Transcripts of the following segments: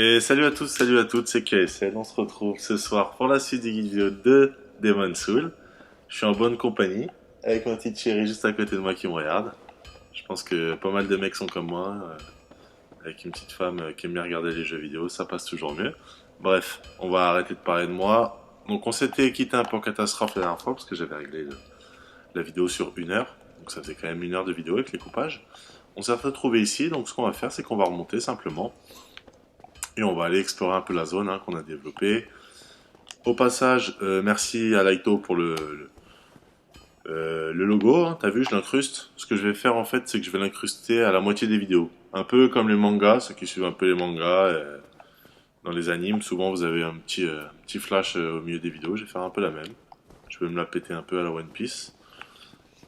Et salut à tous, salut à toutes, c'est KSL. On se retrouve ce soir pour la suite des vidéos de Demon's Soul. Je suis en bonne compagnie, avec ma petite chérie juste à côté de moi qui me regarde. Je pense que pas mal de mecs sont comme moi, avec une petite femme qui aime bien regarder les jeux vidéo, ça passe toujours mieux. Bref, on va arrêter de parler de moi. Donc on s'était quitté un peu en catastrophe la dernière fois, parce que j'avais réglé la vidéo sur 1 heure. Donc ça faisait quand même 1 heure de vidéo avec les coupages. On s'est retrouvé ici, donc ce qu'on va faire, c'est qu'on va remonter simplement. Et on va aller explorer un peu la zone qu'on a développée. Au passage, merci à Laito pour le logo. T'as vu, je l'incruste. Ce que je vais faire en fait, c'est que je vais l'incruster à la moitié des vidéos. Un peu comme les mangas, ceux qui suivent un peu les mangas. Dans les animes, souvent vous avez un petit flash au milieu des vidéos. Je vais faire un peu la même. Je vais me la péter un peu à la One Piece.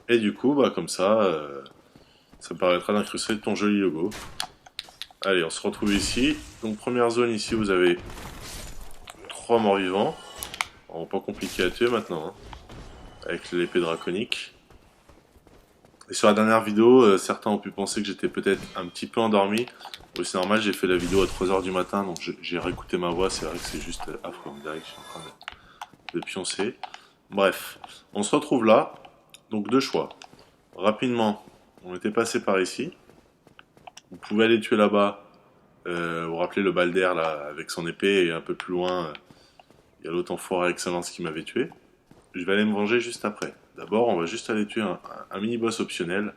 Et du coup, bah comme ça me permettra d'incruster ton joli logo. Allez, on se retrouve ici. Donc première zone ici, vous avez 3 morts vivants. Bon, pas compliqué à tuer maintenant, avec l'épée draconique. Et sur la dernière vidéo, certains ont pu penser que j'étais peut-être un petit peu endormi. Oui, c'est normal, j'ai fait la vidéo à 3 h du matin, donc j'ai réécouté ma voix, c'est vrai que c'est juste affreux, on dirait que je suis en train de pioncer. Bref, on se retrouve là, donc deux choix. Rapidement, on était passé par ici. Vous pouvez aller tuer là-bas. Vous rappelez le Balder là, avec son épée, et un peu plus loin, il y a l'autre enfoiré Excellence qui m'avait tué. Je vais aller me venger juste après. D'abord, on va juste aller tuer un mini-boss optionnel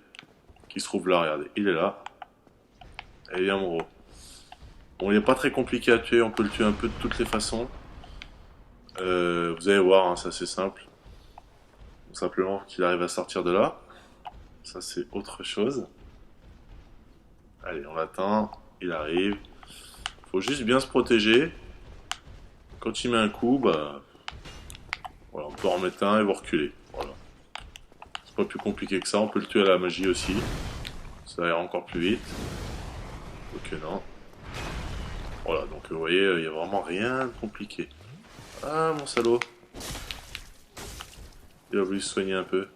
qui se trouve là, regardez. Il est là. Et viens mon gros. Bon, il n'est pas très compliqué à tuer, on peut le tuer un peu de toutes les façons. Vous allez voir, c'est assez simple. Donc, simplement qu'il arrive à sortir de là. Ça, c'est autre chose. Allez, on l'attend. Il arrive. Faut juste bien se protéger. Quand il met un coup, bah... Voilà, on peut en remettre un et vous reculer. Voilà. C'est pas plus compliqué que ça, on peut le tuer à la magie aussi. Ça ira encore plus vite. Ok, non. Voilà, donc vous voyez, il n'y a vraiment rien de compliqué. Ah, mon salaud. Il a voulu se soigner un peu.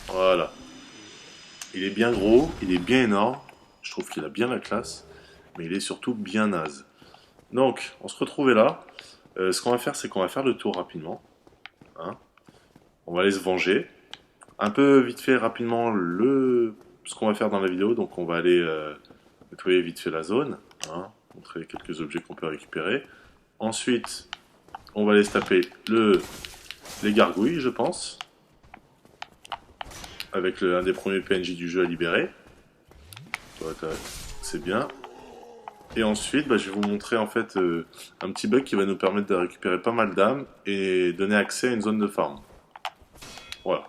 Voilà. Il est bien gros, il est bien énorme. Je trouve qu'il a bien la classe. Mais il est surtout bien naze. Donc, on se retrouvait là. Ce qu'on va faire, c'est qu'on va faire le tour rapidement. On va aller se venger. Un peu vite fait, rapidement, ce qu'on va faire dans la vidéo. Donc, on va aller nettoyer vite fait la zone. Montrer quelques objets qu'on peut récupérer. Ensuite, on va aller se taper les gargouilles, je pense. Avec un des premiers PNJ du jeu à libérer. C'est bien. Et ensuite, je vais vous montrer en fait un petit bug qui va nous permettre de récupérer pas mal d'âmes et donner accès à une zone de farm. Voilà.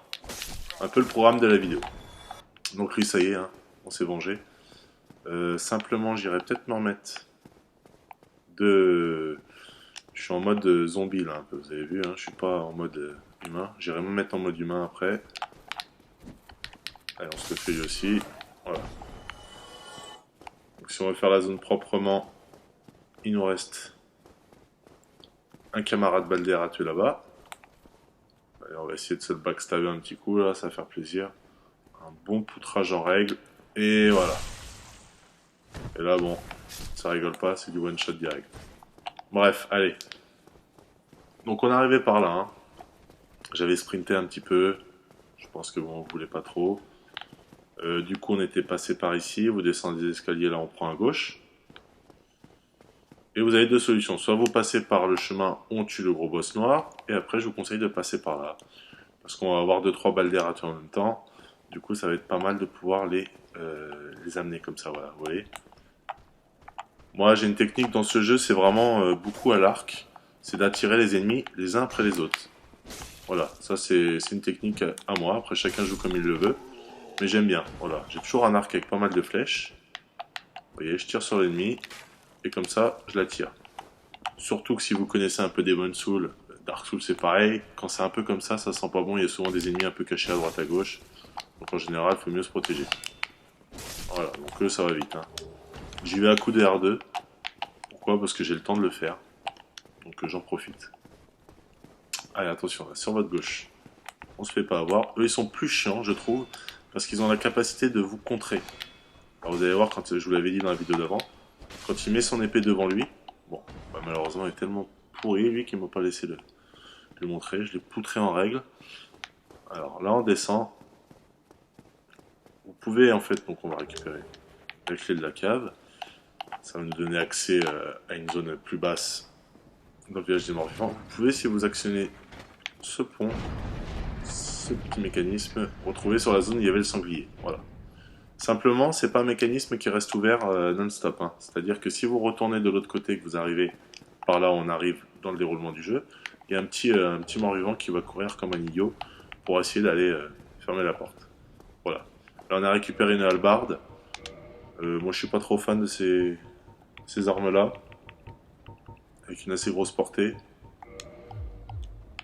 Un peu le programme de la vidéo. Donc lui, ça y est, on s'est vengé. Simplement, j'irai peut-être m'en remettre de... Je suis en mode zombie là un peu, vous avez vu, je suis pas en mode humain. J'irai me mettre en mode humain après. Allez, on se le fait lui aussi. Voilà. Donc si on veut faire la zone proprement, il nous reste un camarade Balder à tuer là-bas. Allez, on va essayer de se le backstabber un petit coup là, ça va faire plaisir. Un bon poutrage en règle. Et voilà. Et là bon, ça rigole pas, c'est du one shot direct. Bref, allez. Donc on est arrivé par là. J'avais sprinté un petit peu. Je pense que bon, on voulait pas trop. Du coup, on était passé par ici. Vous descendez les escaliers, là, on prend à gauche. Et vous avez deux solutions. Soit vous passez par le chemin, on tue le gros boss noir. Et après, je vous conseille de passer par là. Parce qu'on va avoir 2-3 balles d'air à tuer en même temps. Du coup, ça va être pas mal de pouvoir les amener comme ça. Voilà, vous voyez. Moi, j'ai une technique dans ce jeu, c'est vraiment beaucoup à l'arc. C'est d'attirer les ennemis les uns après les autres. Voilà, ça c'est une technique à moi. Après, chacun joue comme il le veut. Mais j'aime bien, voilà. J'ai toujours un arc avec pas mal de flèches. Vous voyez, je tire sur l'ennemi. Et comme ça, je l'attire. Surtout que si vous connaissez un peu Demon's Soul, Dark Souls c'est pareil. Quand c'est un peu comme ça sent pas bon. Il y a souvent des ennemis un peu cachés à droite à gauche. Donc en général, il faut mieux se protéger. Voilà, donc ça va vite. J'y vais à coup de R2. Pourquoi? Parce que j'ai le temps de le faire. Donc j'en profite. Allez, attention, là, sur votre gauche. On se fait pas avoir. Eux, ils sont plus chiants, je trouve. Parce qu'ils ont la capacité de vous contrer. Alors vous allez voir, quand je vous l'avais dit dans la vidéo d'avant, quand il met son épée devant lui, bon, bah, malheureusement il est tellement pourri lui qu'il m'a pas laissé le montrer, je l'ai poutré en règle. Alors là on descend, vous pouvez en fait, donc on va récupérer la clé de la cave, ça va nous donner accès à une zone plus basse dans le village des morts-vivants. Vous pouvez, si vous actionnez ce pont, ce petit mécanisme, retrouver sur la zone où il y avait le sanglier, voilà. Simplement, c'est pas un mécanisme qui reste ouvert non-stop. Hein. C'est-à-dire que si vous retournez de l'autre côté, que vous arrivez par là où on arrive dans le déroulement du jeu, il y a un petit mort-vivant qui va courir comme un idiot pour essayer d'aller fermer la porte. Voilà. Là, on a récupéré une hallebarde. Moi, je suis pas trop fan de ces armes-là, avec une assez grosse portée.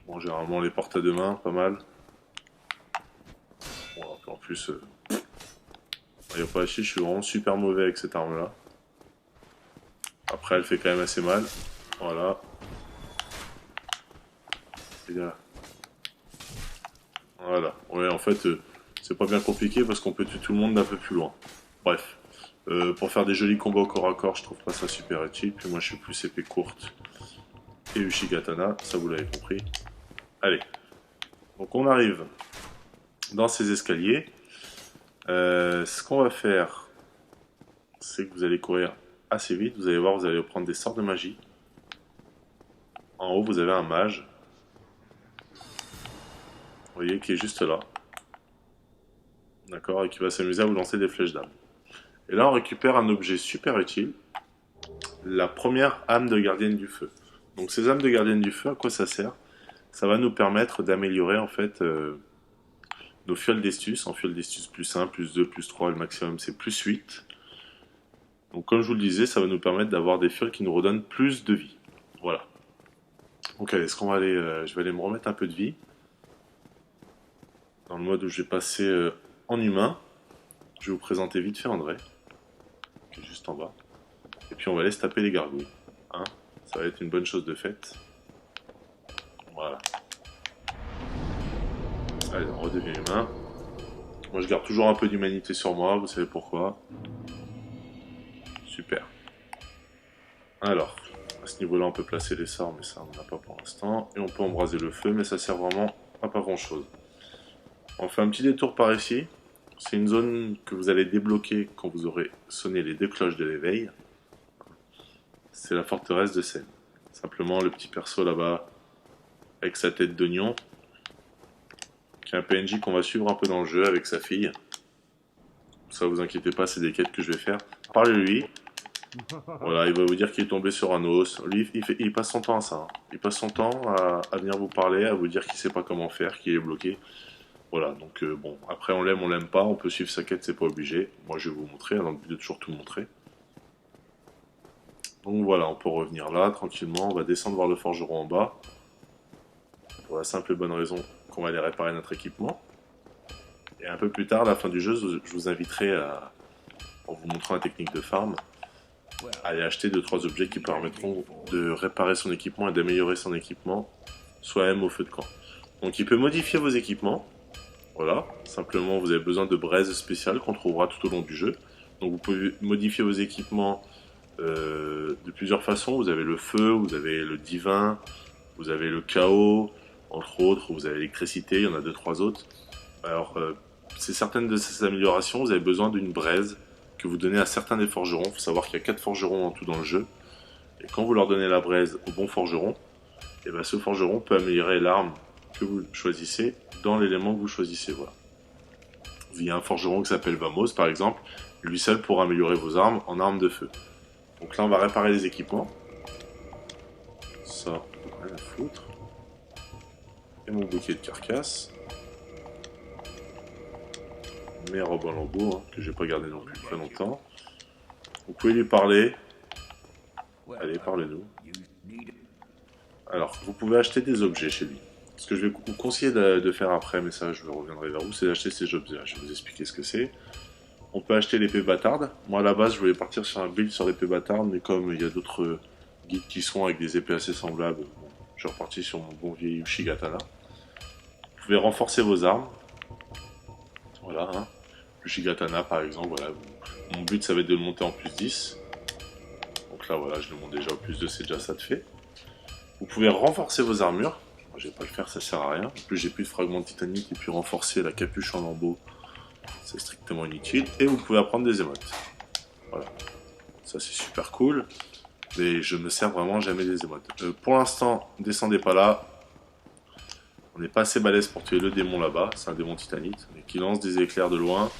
Bon, généralement, les portes à deux mains, pas mal. Bon, en plus... il n'y a pas à chier, je suis vraiment super mauvais avec cette arme là. Après elle fait quand même assez mal. Voilà. Et là. Voilà. Ouais, en fait, c'est pas bien compliqué parce qu'on peut tuer tout le monde d'un peu plus loin. Bref. Pour faire des jolis combats au corps à corps, je trouve pas ça super utile. Puis moi je suis plus épée courte et Uchigatana, ça vous l'avez compris. Allez. Donc on arrive dans ces escaliers. Ce qu'on va faire, c'est que vous allez courir assez vite. Vous allez voir, vous allez prendre des sorts de magie. En haut, vous avez un mage. Vous voyez, qui est juste là. D'accord, et qui va s'amuser à vous lancer des flèches d'âme. Et là, on récupère un objet super utile. La première âme de gardienne du feu. Donc ces âmes de gardienne du feu, à quoi ça sert? Ça va nous permettre d'améliorer en fait nos fioles d'estus. En fioles d'estus plus 1, plus 2, plus 3, le maximum c'est plus 8. Donc comme je vous le disais, ça va nous permettre d'avoir des fioles qui nous redonnent plus de vie. Voilà. Donc allez, est-ce qu'on va aller, je vais aller me remettre un peu de vie. Dans le mode où je vais passer en humain. Je vais vous présenter vite fait André, qui est juste en bas. Et puis on va aller se taper les gargouilles. Hein, ça va être une bonne chose de faite. Voilà. Allez, on redevient humain. Moi je garde toujours un peu d'humanité sur moi, vous savez pourquoi. Super. Alors, à ce niveau-là on peut placer les sorts, mais ça on n'en a pas pour l'instant. Et on peut embraser le feu, mais ça sert vraiment à pas grand-chose. On fait un petit détour par ici. C'est une zone que vous allez débloquer quand vous aurez sonné les 2 cloches de l'éveil. C'est la forteresse de Seine. Simplement le petit perso là-bas, avec sa tête d'oignon, qui est un PNJ qu'on va suivre un peu dans le jeu avec sa fille. Ça, vous inquiétez pas, c'est des quêtes que je vais faire. Parlez-lui. Voilà, il va vous dire qu'il est tombé sur un os. Lui, il passe son temps à ça. Hein. Il passe son temps à venir vous parler, à vous dire qu'il sait pas comment faire, qu'il est bloqué. Voilà, donc bon, après on l'aime pas, on peut suivre sa quête, c'est pas obligé. Moi je vais vous montrer, dans le but de toujours tout montrer. Donc voilà, on peut revenir là, tranquillement, on va descendre voir le forgeron en bas. Pour la simple et bonne raison qu'on va aller réparer notre équipement. Et un peu plus tard, à la fin du jeu, je vous inviterai à, en vous montrant la technique de farm, à aller acheter 2-3 objets qui permettront de réparer son équipement et d'améliorer son équipement, soi-même au feu de camp. Donc il peut modifier vos équipements. Voilà, simplement vous avez besoin de braises spéciales qu'on trouvera tout au long du jeu. Donc vous pouvez modifier vos équipements de plusieurs façons. Vous avez le feu, vous avez le divin, vous avez le chaos, entre autres, vous avez l'électricité, il y en a 2-3 autres. Alors, c'est certaines de ces améliorations, vous avez besoin d'une braise que vous donnez à certains des forgerons. Il faut savoir qu'il y a 4 forgerons en tout dans le jeu. Et quand vous leur donnez la braise au bon forgeron, et ben ce forgeron peut améliorer l'arme que vous choisissez dans l'élément que vous choisissez. Voilà. Il y a un forgeron qui s'appelle Vamos par exemple, lui seul pour améliorer vos armes en armes de feu. Donc là on va réparer les équipements. Ça, rien à foutre. Et mon bouquet de carcasse. Mes robes en lambeaux, hein, que j'ai pas gardé non plus très longtemps. Vous pouvez lui parler. Allez, parlez-nous. Alors, vous pouvez acheter des objets chez lui. Ce que je vais vous conseiller de faire après, mais ça je reviendrai vers vous, c'est d'acheter ces objets-là. Je vais vous expliquer ce que c'est. On peut acheter l'épée bâtarde. Moi à la base je voulais partir sur un build sur l'épée bâtarde, mais comme il y a d'autres guides qui sont avec des épées assez semblables, bon, je suis reparti sur mon bon vieil Uchigatana. Vous pouvez renforcer vos armes. Voilà, hein. Uchigatana par exemple, voilà, Mon but, ça va être de le monter en plus 10. Donc là, voilà, je le monte déjà au plus 2, c'est déjà ça de fait. Vous pouvez renforcer vos armures. Moi, je vais pas le faire, ça sert à rien. En plus, j'ai plus de fragments de titanique et puis renforcer la capuche en lambeaux, c'est strictement inutile. Et vous pouvez apprendre des émotes. Voilà. Ça, c'est super cool. Mais je me sers vraiment jamais des émotes. Pour l'instant, descendez pas là. On n'est pas assez balèze pour tuer le démon là-bas. C'est un démon titanite. Mais qui lance des éclairs de loin.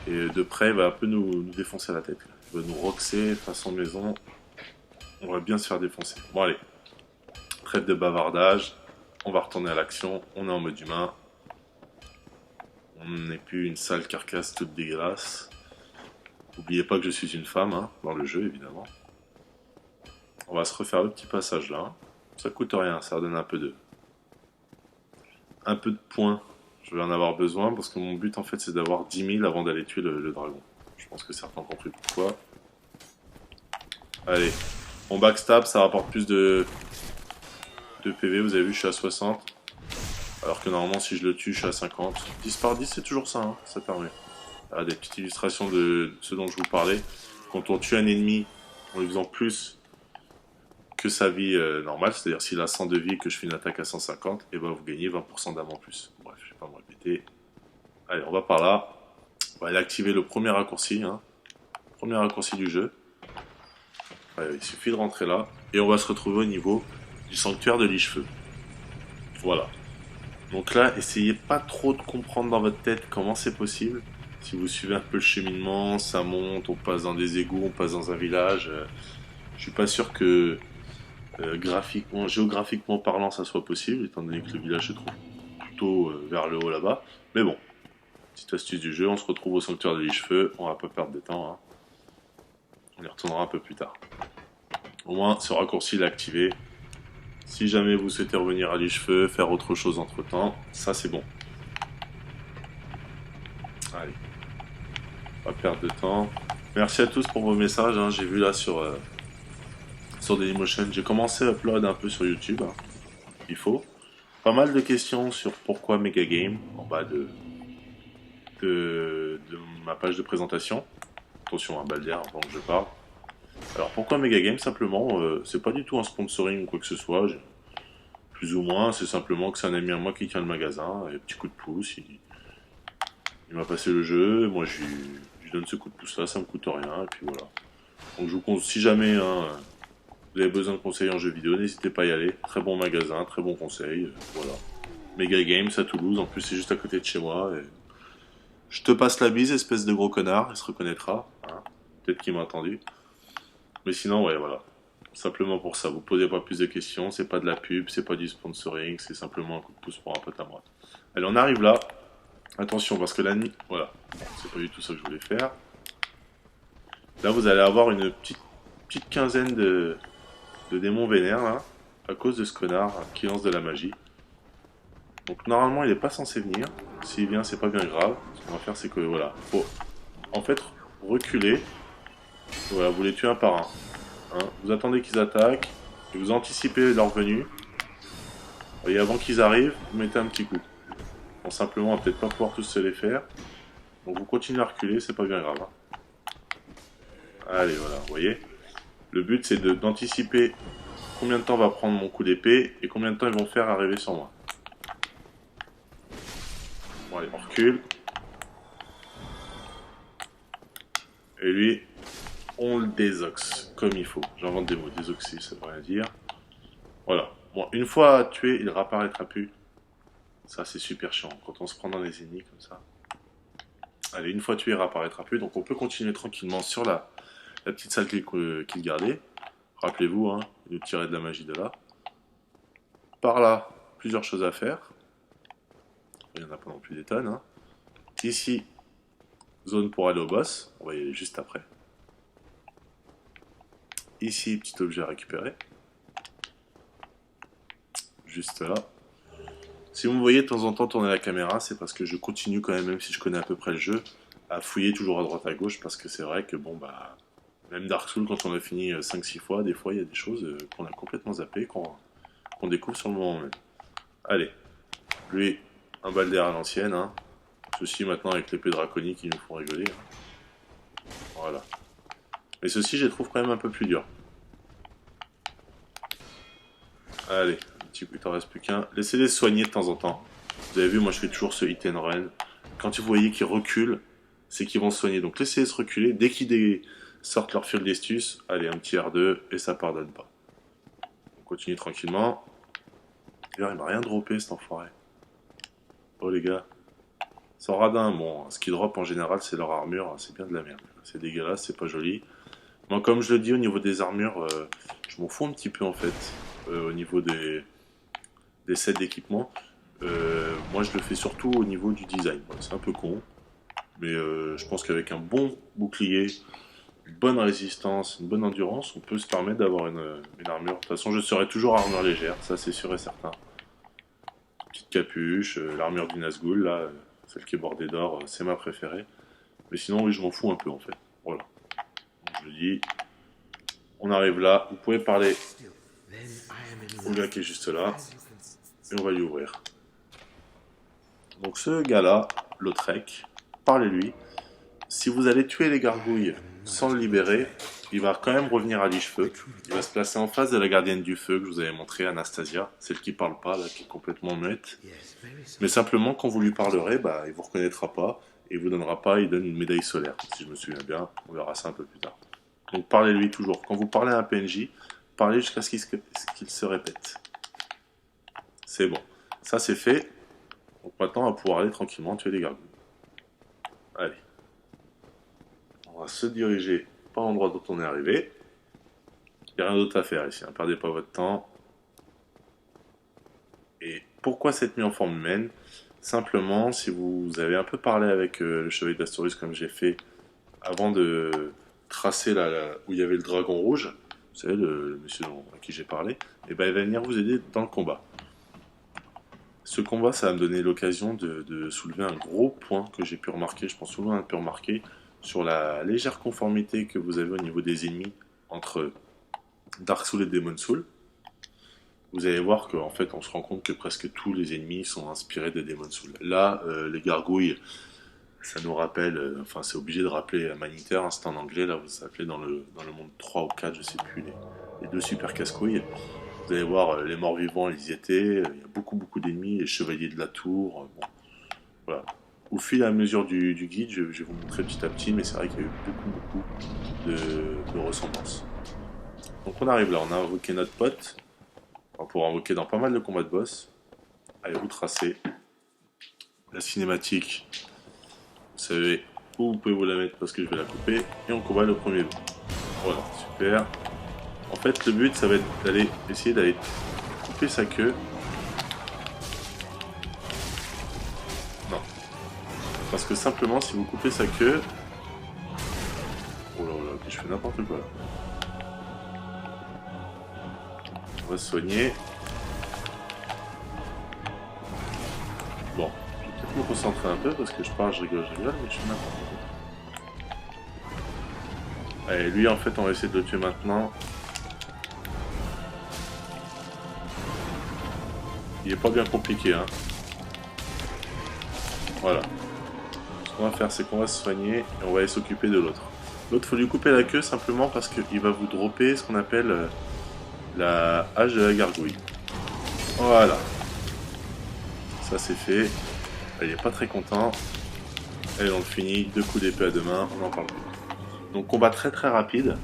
Et de près, il va un peu nous défoncer la tête. Il va nous roxer façon maison. On va bien se faire défoncer. Bon, allez. Trêve de bavardage. On va retourner à l'action. On est en mode humain. On n'est plus une sale carcasse toute dégueulasse. N'oubliez pas que je suis une femme, hein, dans le jeu, évidemment. On va se refaire le petit passage là. Ça coûte rien, ça redonne un peu de points. Je vais en avoir besoin parce que mon but en fait c'est d'avoir 10 000 avant d'aller tuer le dragon. Je pense que certains ont compris pourquoi. Allez, on backstab, ça rapporte plus de PV. Vous avez vu, je suis à 60. Alors que normalement si je le tue, je suis à 50. 10 par 10 c'est toujours ça, hein, ça permet. Là, des petites illustrations de ce dont je vous parlais. Quand on tue un ennemi en lui faisant plus que sa vie normale, c'est-à-dire s'il a 100 de vie et que je fais une attaque à 150, et ben vous gagnez 20% d'âme en plus. Bref, je vais pas me répéter. Allez, on va par là. On va aller activer le premier raccourci, hein. Premier raccourci du jeu. Allez, il suffit de rentrer là, et on va se retrouver au niveau du sanctuaire de Lich-Feu. Voilà. Donc là, essayez pas trop de comprendre dans votre tête comment c'est possible. Si vous suivez un peu le cheminement, ça monte, on passe dans des égouts, on passe dans un village. Je suis pas sûr que graphiquement, géographiquement parlant, ça soit possible, étant donné que le village se trouve plutôt vers le haut là-bas. Mais bon, petite astuce du jeu, on se retrouve au sanctuaire de Lich-Feu, on va pas perdre de temps, hein. On y retournera un peu plus tard. Au moins, ce raccourci il est activé. Si jamais vous souhaitez revenir à Lich-Feu, faire autre chose entre temps, ça c'est bon. Allez, pas perdre de temps. Merci à tous pour vos messages, hein. J'ai vu là sur Dailymotion, j'ai commencé à upload un peu sur YouTube, hein. Il faut. Pas mal de questions sur pourquoi Mega Game en bas de ma page de présentation. Attention, un baldaire avant que je parle. Alors pourquoi Mega Game? Simplement, c'est pas du tout un sponsoring ou quoi que ce soit. Plus ou moins, c'est simplement que c'est un ami à moi qui tient le magasin. Et petit coup de pouce, il m'a passé le jeu. Moi, je lui donne ce coup de pouce là, ça me coûte rien. Et puis voilà. Donc je vous conseille, si jamais hein, vous avez besoin de conseils en jeux vidéo, n'hésitez pas à y aller. Très bon magasin, très bon conseil. Voilà. Mega Games à Toulouse, en plus c'est juste à côté de chez moi. Et je te passe la bise, espèce de gros connard, il se reconnaîtra. Hein. Peut-être qu'il m'a entendu. Mais sinon, ouais, voilà. Simplement pour ça, vous posez pas plus de questions, c'est pas de la pub, c'est pas du sponsoring, c'est simplement un coup de pouce pour un pote à moi. Allez, on arrive là. Attention, parce que la nuit, voilà, c'est pas du tout ça que je voulais faire. Là, vous allez avoir une petite quinzaine de démons vénères, là, à cause de ce connard qui lance de la magie. Donc normalement, il est pas censé venir. S'il vient, c'est pas bien grave. Ce qu'on va faire, c'est que, voilà, faut en fait reculer. Voilà, vous les tuez un par un. Hein. Vous attendez qu'ils attaquent, et vous anticipez leur venue. Et avant qu'ils arrivent, vous mettez un petit coup. Bon, simplement, on va peut-être pas pouvoir tous se les faire. Donc vous continuez à reculer, c'est pas bien grave. Hein. Allez, voilà, vous voyez. Le but, c'est d'anticiper combien de temps va prendre mon coup d'épée et combien de temps ils vont faire arriver sur moi. Bon, allez, on recule. Et lui, on le désoxe comme il faut. J'invente des mots, désoxy, ça veut rien dire. Voilà. Bon, une fois tué, il réapparaîtra plus. Ça, c'est super chiant quand on se prend dans les ennemis comme ça. Allez, une fois tué, il réapparaîtra plus. Donc on peut continuer tranquillement sur la petite salle qu'il gardait. Rappelez-vous, hein, il nous tirait de la magie de là. Par là, plusieurs choses à faire. Il n'y en a pas non plus des tonnes. Hein. Ici, zone pour aller au boss. On va y aller juste après. Ici, petit objet à récupérer. Juste là. Si vous me voyez de temps en temps tourner la caméra, c'est parce que je continue quand même si je connais à peu près le jeu, à fouiller toujours à droite à gauche, parce que c'est vrai que bon bah... Même Dark Souls, quand on a fini 5-6 fois, des fois il y a des choses qu'on a complètement zappées, qu'on découvre sur le moment même. Allez, lui, un baldaire à l'ancienne, hein. Ceci maintenant avec l'épée draconique qui nous font rigoler. Hein. Mais ceux-ci, je les trouve quand même un peu plus durs. Allez, il t'en reste plus qu'un. Laissez-les soigner de temps en temps. Vous avez vu, moi je fais toujours ce hit and run. Quand vous voyez qu'ils reculent, c'est qu'ils vont se soigner. Donc laissez-les se reculer. Dès qu'ils sortent leur fil d'estus, allez, un petit R2 et ça pardonne pas. On continue tranquillement. D'ailleurs, il m'a rien droppé cet enfoiré. Oh les gars. Sans radin, bon, ce qui drop en général c'est leur armure, c'est bien de la merde. C'est dégueulasse, c'est pas joli. Moi, comme je le dis, au niveau des armures, je m'en fous un petit peu en fait. Au niveau des sets d'équipement. Moi, je le fais surtout au niveau du design. Voilà, c'est un peu con. Mais je pense qu'avec un bon bouclier, une bonne résistance, une bonne endurance, on peut se permettre d'avoir une armure. De toute façon, je serai toujours armure légère, ça c'est sûr et certain. Petite capuche, l'armure du Nazgûl, là, celle qui est bordée d'or, c'est ma préférée. Mais sinon, oui, je m'en fous un peu en fait. Voilà. Donc, je le dis. On arrive là, vous pouvez parler au gars qui est juste là. Et on va lui ouvrir. Donc ce gars-là, Lautrec, parlez-lui. Si vous allez tuer les gargouilles sans le libérer, il va quand même revenir à Lich-Feu. Il va se placer en face de la gardienne du feu que je vous avais montré, Anastasia, celle qui parle pas, là, qui est complètement muette. Mais simplement, quand vous lui parlerez, bah, il vous reconnaîtra pas et il vous donnera pas, il donne une médaille solaire. Si je me souviens bien, on verra ça un peu plus tard. Donc parlez-lui toujours. Quand vous parlez à un PNJ, parlez jusqu'à ce qu'il se répète. C'est bon. Ça c'est fait. Donc maintenant, on va pouvoir aller tranquillement tuer les gargouilles. Allez. On va se diriger par l'endroit dont on est arrivé. Il n'y a rien d'autre à faire ici, ne perdez pas votre temps. Et pourquoi cette nuit en forme humaine? Simplement, si vous avez un peu parlé avec le chevalier d'Astorius comme j'ai fait, avant de tracer où il y avait le dragon rouge, vous savez, le monsieur à qui j'ai parlé, et ben il va venir vous aider dans le combat. Ce combat, ça va me donner l'occasion de soulever un gros point que j'ai pu remarquer, je pense que tout le monde a pu remarquer, sur la légère conformité que vous avez au niveau des ennemis entre Dark Souls et Demon Souls. Vous allez voir qu'en fait, on se rend compte que presque tous les ennemis sont inspirés de Demon Souls. Là, les gargouilles, ça nous rappelle, enfin c'est obligé de rappeler Maniter, hein, c'est en anglais, là vous s'appelez dans le monde 3 ou 4, je sais plus, les deux super casse-couilles. Vous allez voir, les morts vivants, ils y étaient, il y a beaucoup d'ennemis, les chevaliers de la tour, bon, voilà. Au fil et à mesure du guide, je vais vous montrer petit à petit, mais c'est vrai qu'il y a eu beaucoup de ressemblances. Donc on arrive là, on a invoqué notre pote, on va pouvoir invoquer dans pas mal de combats de boss. Allez, vous tracez la cinématique. Vous savez où vous pouvez vous la mettre parce que je vais la couper. Et on combat le premier bout. Voilà, super. En fait, le but, ça va être essayer d'aller couper sa queue. Non. Parce que simplement, si vous coupez sa queue... Oh là là, je fais n'importe quoi là. On va se soigner. Bon, je vais peut-être me concentrer un peu parce que je parle, je rigole, mais je fais n'importe quoi. Allez, lui en fait, on va essayer de le tuer maintenant. Il est pas bien compliqué, hein. Voilà. Ce qu'on va faire, c'est qu'on va se soigner et on va aller s'occuper de l'autre. L'autre, faut lui couper la queue simplement parce qu'il va vous dropper ce qu'on appelle la hache de la gargouille. Voilà. Ça c'est fait. Il est pas très content. Allez, on le finit. 2 coups d'épée à 2 mains, on n'en parle plus. Donc combat très rapide.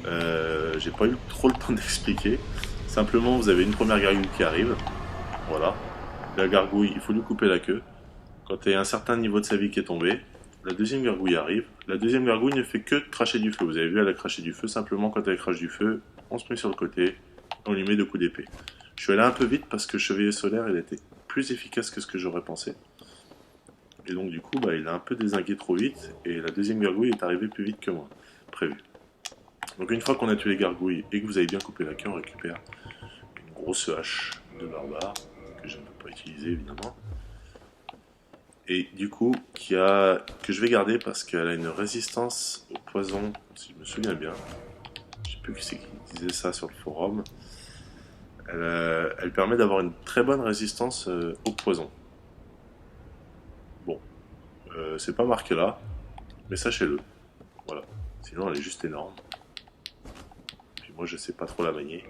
J'ai pas eu trop le temps d'expliquer. Simplement, vous avez une première gargouille qui arrive. Voilà. La gargouille, il faut lui couper la queue. Quand il y a un certain niveau de sa vie qui est tombé, la deuxième gargouille arrive. La deuxième gargouille ne fait que cracher du feu. Vous avez vu, elle a craché du feu. Simplement, quand elle crache du feu, on se met sur le côté, on lui met 2 coups d'épée. Je suis allé un peu vite parce que Chevalier Solaire, il était plus efficace que ce que j'aurais pensé. Et donc du coup, il a un peu dézingué trop vite, et la deuxième gargouille est arrivée plus vite que moi, prévu. Donc une fois qu'on a tué les gargouilles et que vous avez bien coupé la queue, on récupère une grosse hache de barbare, que je ne peux pas utiliser évidemment. Et du coup, que je vais garder parce qu'elle a une résistance au poison, si je me souviens bien. Je ne sais plus qui c'est qui disait ça sur le forum. Elle permet d'avoir une très bonne résistance au poison. Bon, c'est pas marqué là, mais sachez-le. Voilà. Sinon elle est juste énorme. Puis moi je sais pas trop la manier.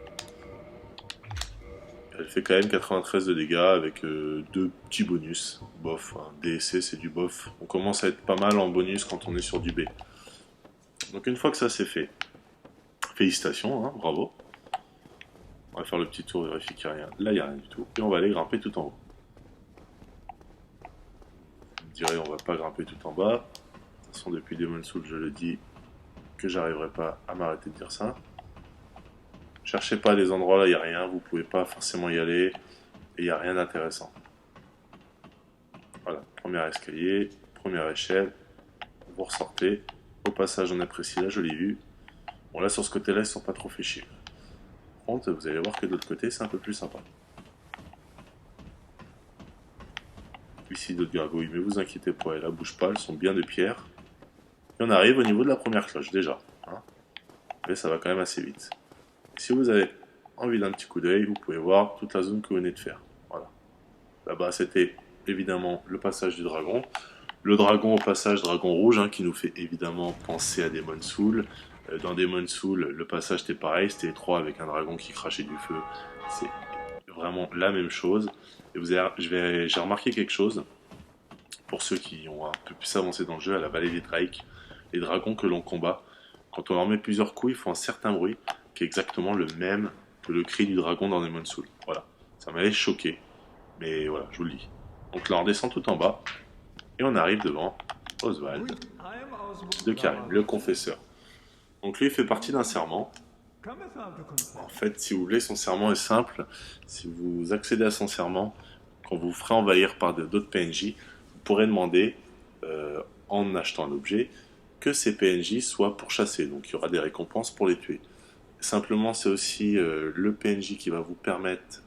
Elle fait quand même 93 de dégâts avec deux petits bonus. Bof, hein. DSC c'est du bof. On commence à être pas mal en bonus quand on est sur du B. Donc une fois que ça c'est fait, félicitations, hein, bravo. On va faire le petit tour, vérifier qu'il n'y a rien. Là il n'y a rien du tout. Et on va aller grimper tout en haut. Vous me direz on va pas grimper tout en bas. De toute façon depuis Demon's Souls je le dis que j'arriverai pas à m'arrêter de dire ça. Cherchez pas des endroits là, il n'y a rien, vous pouvez pas forcément y aller, et il n'y a rien d'intéressant. Voilà, premier escalier, première échelle, vous ressortez. Au passage, on apprécie la jolie vue. Bon, là sur ce côté-là, ils sont pas trop fait chier. Par contre, vous allez voir que de l'autre côté, c'est un peu plus sympa. Ici, d'autres gargouilles, mais vous inquiétez pas, elles ne bougent pas, elles sont bien de pierre. Et on arrive au niveau de la première cloche, déjà. Hein. Mais ça va quand même assez vite. Si vous avez envie d'un petit coup d'œil, vous pouvez voir toute la zone que vous venez de faire. Voilà. Là-bas, c'était évidemment le passage du dragon. Le dragon au passage, dragon rouge, hein, qui nous fait évidemment penser à Demon's Souls. Dans Demon's Souls, le passage était pareil, c'était étroit avec un dragon qui crachait du feu. C'est vraiment la même chose. Et j'ai remarqué quelque chose, pour ceux qui ont un peu plus avancé dans le jeu, à la vallée des Drake, les dragons que l'on combat, quand on leur met plusieurs coups, ils font un certain bruit, qui est exactement le même que le cri du dragon dans Demon's Souls. Voilà, ça m'avait choqué, mais voilà, je vous le dis. Donc là, on descend tout en bas, et on arrive devant Oswald de Carim, le confesseur. Donc lui, il fait partie d'un serment. En fait, si vous voulez, son serment est simple. Si vous accédez à son serment, quand vous ferez envahir par d'autres PNJ, vous pourrez demander, en achetant un objet, que ces PNJ soient pourchassés. Donc il y aura des récompenses pour les tuer. Simplement, c'est aussi le PNJ qui va vous permettre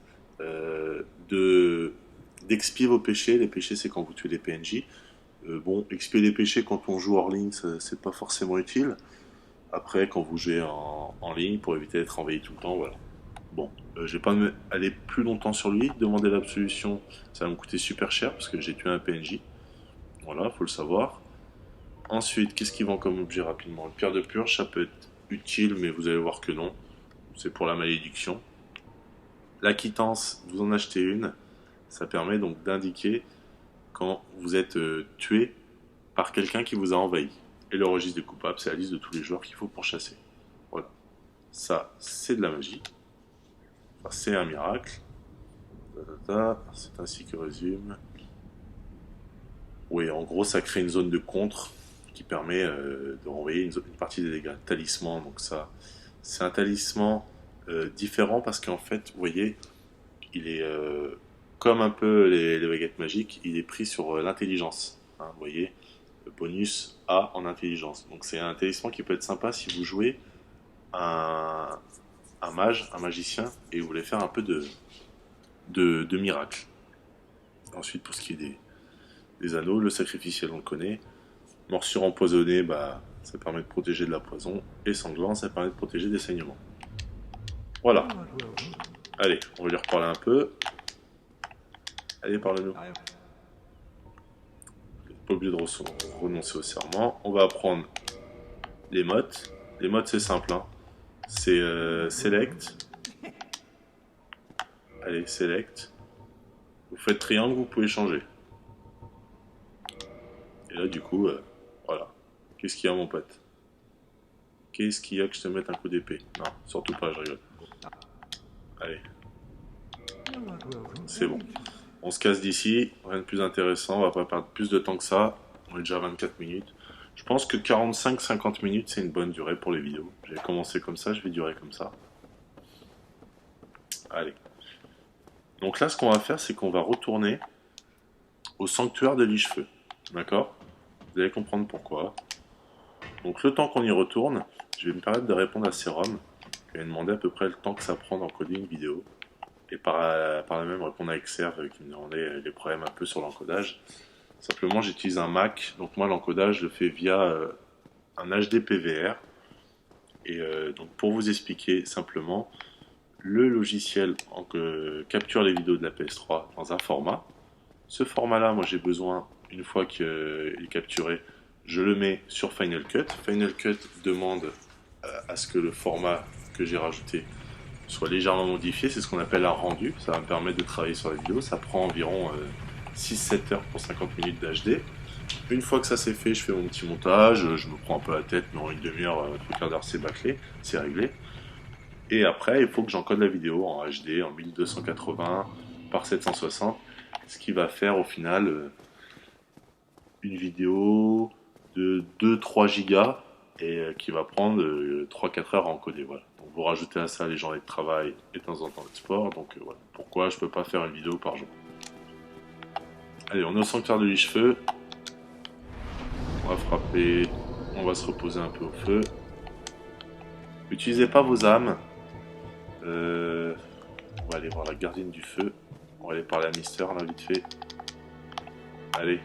d'expier vos péchés. Les péchés, c'est quand vous tuez des PNJ. Bon, expier les péchés quand on joue hors ligne, c'est pas forcément utile. Après, quand vous jouez en ligne, pour éviter d'être envahi tout le temps, voilà. Bon, je vais pas aller plus longtemps sur lui. Demander l'absolution, ça va me coûter super cher parce que j'ai tué un PNJ. Voilà, faut le savoir. Ensuite, qu'est-ce qu'il vend comme objet rapidement? Une pierre de purge, ça peut être utile, mais vous allez voir que non. C'est pour la malédiction. La quittance, vous en achetez une. Ça permet donc d'indiquer quand vous êtes tué par quelqu'un qui vous a envahi. Et le registre des coupables, c'est la liste de tous les joueurs qu'il faut pourchasser. Voilà. Ça, c'est de la magie. Enfin, c'est un miracle. C'est ainsi que résume. Oui, en gros, ça crée une zone de contre qui permet de renvoyer une partie des dégâts. Talisman, donc ça, c'est un talisman différent parce qu'en fait, vous voyez, il est comme un peu les baguettes magiques, il est pris sur l'intelligence. Hein, vous voyez, bonus A en intelligence. Donc c'est un talisman qui peut être sympa si vous jouez un mage, un magicien, et vous voulez faire un peu de miracle. Ensuite, pour ce qui est des anneaux, le sacrificiel on le connaît. Morsure empoisonnée, bah, ça permet de protéger de la poison. Et sanglant, ça permet de protéger des saignements. Voilà. Allez, on va lui reparler un peu. Allez, parle-nous. Pas obligé de renoncer au serment. On va apprendre les mottes. Les mottes, c'est simple. Hein. C'est select. Allez, select. Vous faites triangle, vous pouvez changer. Et là, du coup, voilà. Qu'est-ce qu'il y a, mon pote? Qu'est-ce qu'il y a que je te mette un coup d'épée? Non, surtout pas, je rigole. Allez. C'est bon. On se casse d'ici. Rien de plus intéressant. On va pas perdre plus de temps que ça. On est déjà à 24 minutes. Je pense que 45-50 minutes, c'est une bonne durée pour les vidéos. J'ai commencé comme ça, je vais durer comme ça. Allez. Donc là, ce qu'on va faire, c'est qu'on va retourner au sanctuaire de Lich-Feu. D'accord? Vous allez comprendre pourquoi. Donc le temps qu'on y retourne, je vais me permettre de répondre à Serum. Je vais demander à peu près le temps que ça prend d'encoder une vidéo. Et par la même répondre à Exerve qui me demandait les problèmes un peu sur l'encodage. Simplement j'utilise un Mac, donc moi l'encodage je le fais via un HD PVR. Et donc pour vous expliquer simplement, le logiciel capture les vidéos de la PS3 dans un format. Ce format là, moi j'ai besoin, une fois qu'il est capturé, je le mets sur Final Cut. Final Cut demande à ce que le format que j'ai rajouté soit légèrement modifié. C'est ce qu'on appelle un rendu. Ça va me permettre de travailler sur la vidéo. Ça prend environ 6-7 heures pour 50 minutes d'HD. Une fois que ça c'est fait, je fais mon petit montage. Je me prends un peu la tête, mais en une demi-heure, 3/4 d'heure, c'est bâclé, c'est réglé. Et après, il faut que j'encode la vidéo en HD, en 1280 par 760. Ce qui va faire au final une vidéo de 2-3 gigas et qui va prendre 3-4 heures à encoder. Voilà. Donc vous rajoutez à ça les journées de travail et de temps en temps de sport. Donc voilà. Pourquoi je peux pas faire une vidéo par jour. Allez, on est au sanctuaire de l'Ichefeu. On va frapper, on va se reposer un peu au feu. N'utilisez pas vos âmes. On va aller voir la gardienne du feu. On va aller parler à Mister là vite fait. Allez.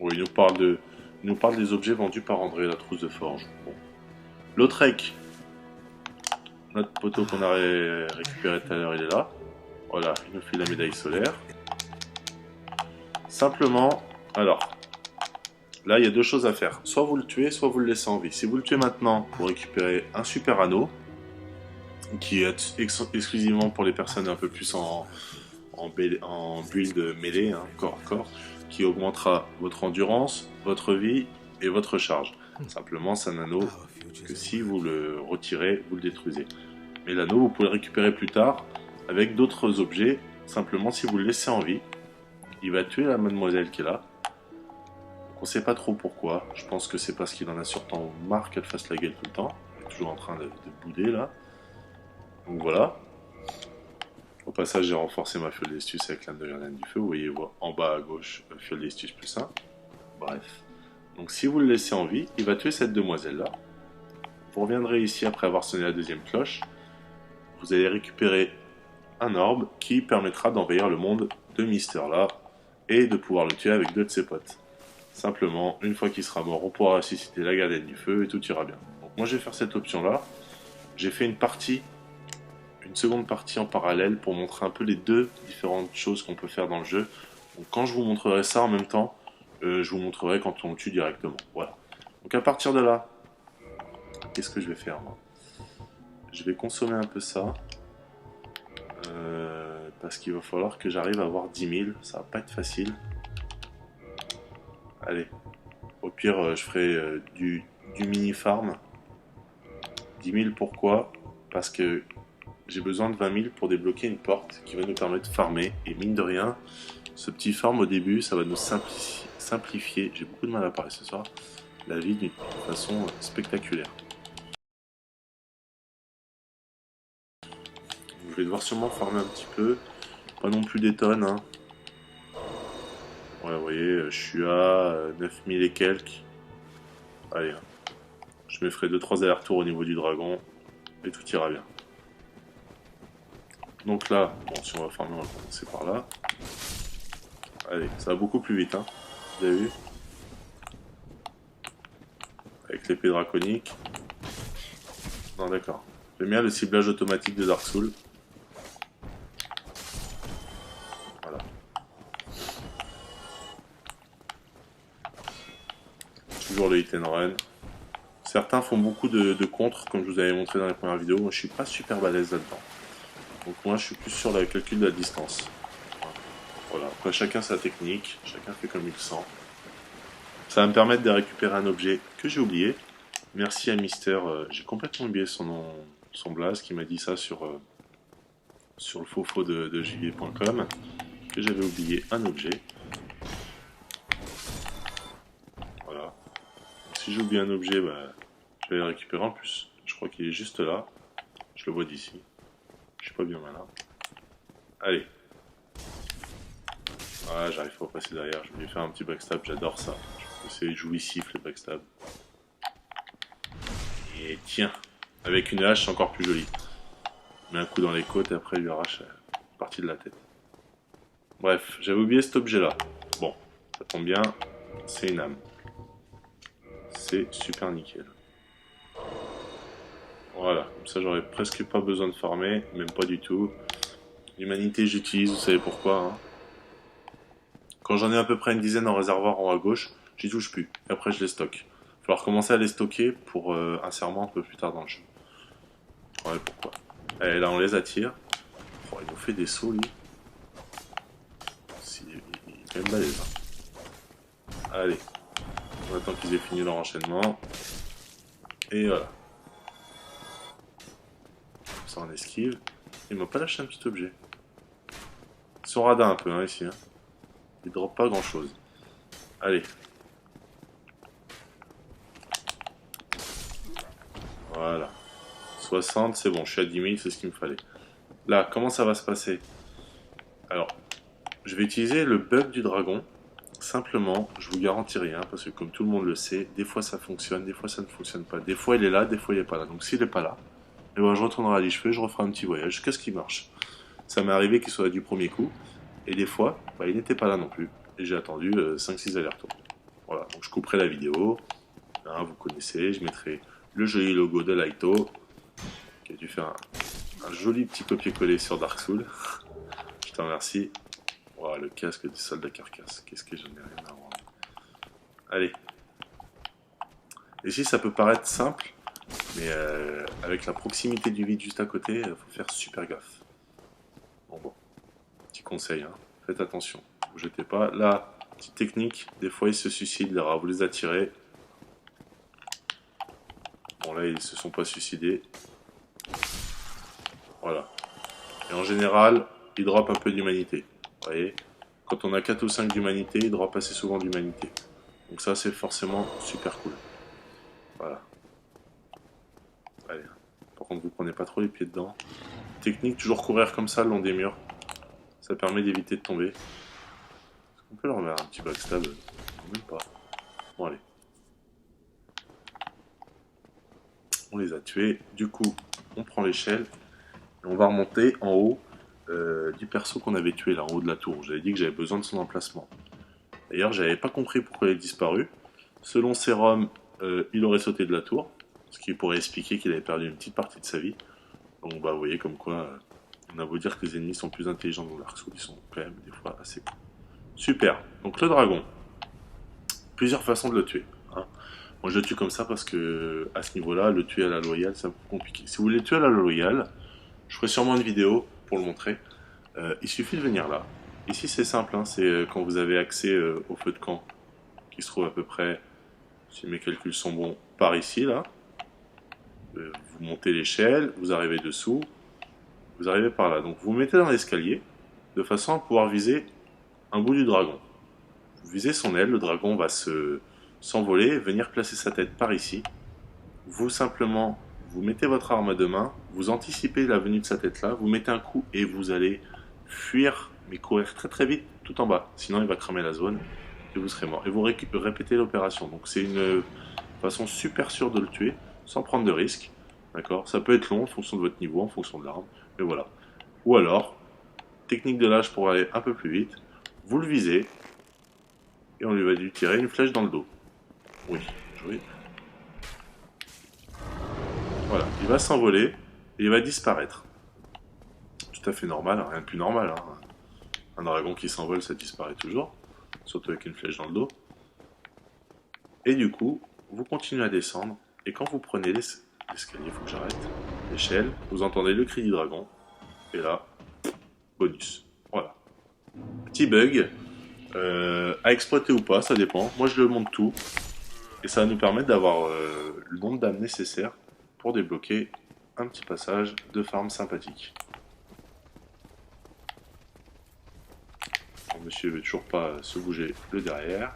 Oui, il nous parle des objets vendus par André, la trousse de forge. Bon. Lautrec, notre poteau qu'on a récupéré tout à l'heure, il est là. Voilà, il nous file la médaille solaire. Simplement, alors, là il y a deux choses à faire. Soit vous le tuez, soit vous le laissez en vie. Si vous le tuez maintenant, vous récupérez un super anneau, qui est exclusivement pour les personnes un peu plus en build mêlée, hein, corps à corps, qui augmentera votre endurance, votre vie et votre charge. Simplement, c'est un anneau que si vous le retirez, vous le détruisez. Mais l'anneau, vous pouvez le récupérer plus tard avec d'autres objets. Simplement, si vous le laissez en vie, il va tuer la mademoiselle qui est là. On ne sait pas trop pourquoi. Je pense que c'est parce qu'il en a surtout marre qu'elle fasse la gueule tout le temps. Il est toujours en train de bouder là. Donc voilà. Au passage, j'ai renforcé ma fiole d'astuce avec l'âme de gardienne du feu. Vous voyez en bas à gauche, fiole d'astuce plus 1. Bref. Donc si vous le laissez en vie, il va tuer cette demoiselle-là. Vous reviendrez ici après avoir sonné la deuxième cloche. Vous allez récupérer un orbe qui permettra d'envahir le monde de Mister là et de pouvoir le tuer avec deux de ses potes. Simplement, une fois qu'il sera mort, on pourra ressusciter la gardienne du feu et tout ira bien. Donc moi je vais faire cette option-là. J'ai fait une seconde partie en parallèle pour montrer un peu les deux différentes choses qu'on peut faire dans le jeu. Donc quand je vous montrerai ça en même temps, je vous montrerai quand on le tue directement. Voilà. Donc à partir de là, qu'est-ce que je vais faire moi? Je vais consommer un peu ça. Parce qu'il va falloir que j'arrive à avoir 10 000. Ça va pas être facile. Allez. Au pire, je ferai du mini farm. 10 000 pourquoi? Parce que j'ai besoin de 20 000 pour débloquer une porte qui va nous permettre de farmer. Et mine de rien, ce petit farm au début, ça va nous simplifier. J'ai beaucoup de mal à parler ce soir. La vie d'une façon spectaculaire. Je vais devoir sûrement farmer un petit peu. Pas non plus des tonnes. Hein. Ouais, vous voyez, je suis à 9000 et quelques. Allez, hein. Je me ferai 2-3 allers-retours au niveau du dragon. Et tout ira bien. Donc là, bon, si on va farmer, on va commencer par là. Allez, ça va beaucoup plus vite, hein. Vous avez vu? Avec l'épée draconique. Non, d'accord. J'aime bien le ciblage automatique de Dark Souls. Voilà. Toujours le hit and run. Certains font beaucoup de contres, comme je vous avais montré dans les premières vidéos. Moi, je suis pas super balèze là-dedans. Donc moi, je suis plus sur le calcul de la distance. Voilà. Après, chacun sa technique. Chacun fait comme il le sent. Ça va me permettre de récupérer un objet que j'ai oublié. Merci à Mister. J'ai complètement oublié son nom, son blaze, qui m'a dit ça sur le faux de jv.com. Que j'avais oublié un objet. Voilà. Donc, si j'ai oublié un objet, bah, je vais le récupérer en plus. Je crois qu'il est juste là. Je le vois d'ici. Je suis pas bien malin. Allez. Voilà, j'arrive pas à passer derrière. Je vais lui faire un petit backstab, j'adore ça. C'est jouissif le backstab. Et tiens, avec une hache, c'est encore plus joli. Mets un coup dans les côtes et après il lui arrache une partie de la tête. Bref, j'avais oublié cet objet-là. Bon, ça tombe bien, c'est une âme. C'est super nickel. Voilà, comme ça j'aurais presque pas besoin de farmer, même pas du tout. L'humanité j'utilise, vous savez pourquoi, hein. Quand j'en ai à peu près une dizaine en réservoir en haut à gauche, j'y touche plus. Et après, je les stocke. Il va falloir commencer à les stocker pour un serment un peu plus tard dans le jeu. Ouais, pourquoi? Et là, on les attire. Oh, il nous fait des sauts, lui. Il est quand même balèze. Hein. Allez. On attend qu'ils aient fini leur enchaînement. Et voilà. Ça, on esquive. Il m'a pas lâché un petit objet. Ils sont radins un peu, hein, ici. Hein. Ils drop pas grand chose. Allez. Voilà. 60, c'est bon, je suis à 10 000, c'est ce qu'il me fallait. Là, comment ça va se passer? Alors, je vais utiliser le bug du dragon. Simplement, je vous garantis rien, parce que comme tout le monde le sait, des fois ça fonctionne, des fois ça ne fonctionne pas. Des fois il est là, des fois il est pas là. Donc s'il est pas là, eh ben, je retournerai à l'Ichefeu, je referai un petit voyage. Qu'est-ce qui marche? Ça m'est arrivé qu'il soit là du premier coup, et des fois, bah, il n'était pas là non plus. Et j'ai attendu 5-6 allers-retours. Voilà, donc je couperai la vidéo. Hein, vous connaissez, je mettrai le joli logo de Laito, qui a dû faire un joli petit copier-coller sur Dark Souls. Je te remercie. Oh, le casque du soldat carcasse, qu'est-ce que j'en ai rien à voir. Allez. Ici, ça peut paraître simple, mais avec la proximité du vide juste à côté, il faut faire super gaffe. Bon, petit conseil, hein. Faites attention, ne vous jetez pas. Là, petite technique, des fois ils se suicident, là, vous les attirez. Bon, là, ils se sont pas suicidés. Voilà. Et en général, ils dropent un peu d'humanité. Vous voyez, quand on a 4 ou 5 d'humanité, il drop assez souvent d'humanité. Donc ça, c'est forcément super cool. Voilà. Allez. Par contre, vous prenez pas trop les pieds dedans. Technique, toujours courir comme ça le long des murs. Ça permet d'éviter de tomber. On peut leur remettre un petit backstab. Même pas. Bon, allez. On les a tués. Du coup, on prend l'échelle. Et on va remonter en haut du perso qu'on avait tué là, en haut de la tour. J'avais dit que j'avais besoin de son emplacement. D'ailleurs, j'avais pas compris pourquoi il a disparu. Selon Serum, il aurait sauté de la tour. Ce qui pourrait expliquer qu'il avait perdu une petite partie de sa vie. Donc bah vous voyez comme quoi, on a beau dire que les ennemis sont plus intelligents dans Dark Souls, ils sont quand même des fois assez cons. Super, donc le dragon. Plusieurs façons de le tuer. Hein. Moi je le tue comme ça parce que à ce niveau-là, le tuer à la loyale, c'est un peu compliqué. Si vous voulez le tuer à la loyale, je ferai sûrement une vidéo pour le montrer. Il suffit de venir là. Ici c'est simple, hein, c'est quand vous avez accès au feu de camp, qui se trouve à peu près, si mes calculs sont bons, par ici là. Vous montez l'échelle, vous arrivez dessous, vous arrivez par là. Donc vous mettez dans l'escalier, de façon à pouvoir viser un bout du dragon. Vous visez son aile, le dragon va s'envoler, venir placer sa tête par ici. Vous simplement, vous mettez votre arme à deux mains, vous anticipez la venue de sa tête là, vous mettez un coup et vous allez fuir, mais courir très très vite tout en bas. Sinon il va cramer la zone et vous serez mort. Et vous répétez l'opération. Donc c'est une façon super sûre de le tuer, sans prendre de risques. D'accord? Ça peut être long en fonction de votre niveau, en fonction de l'arme, mais voilà. Ou alors, technique de lâche pour aller un peu plus vite, vous le visez, et on lui va lui tirer une flèche dans le dos. Oui, joué. Voilà, il va s'envoler, et il va disparaître. Tout à fait normal, rien de plus normal. Hein. Un dragon qui s'envole, ça disparaît toujours, surtout avec une flèche dans le dos. Et du coup, vous continuez à descendre, et quand vous prenez l'escalier, il faut que j'arrête, l'échelle, vous entendez le cri du dragon, et là, bonus. Voilà. Petit bug, à exploiter ou pas, ça dépend. Moi je le monte tout, et ça va nous permettre d'avoir le nombre d'âmes nécessaire pour débloquer un petit passage de farm sympathique. Alors, monsieur veut toujours pas se bouger le derrière.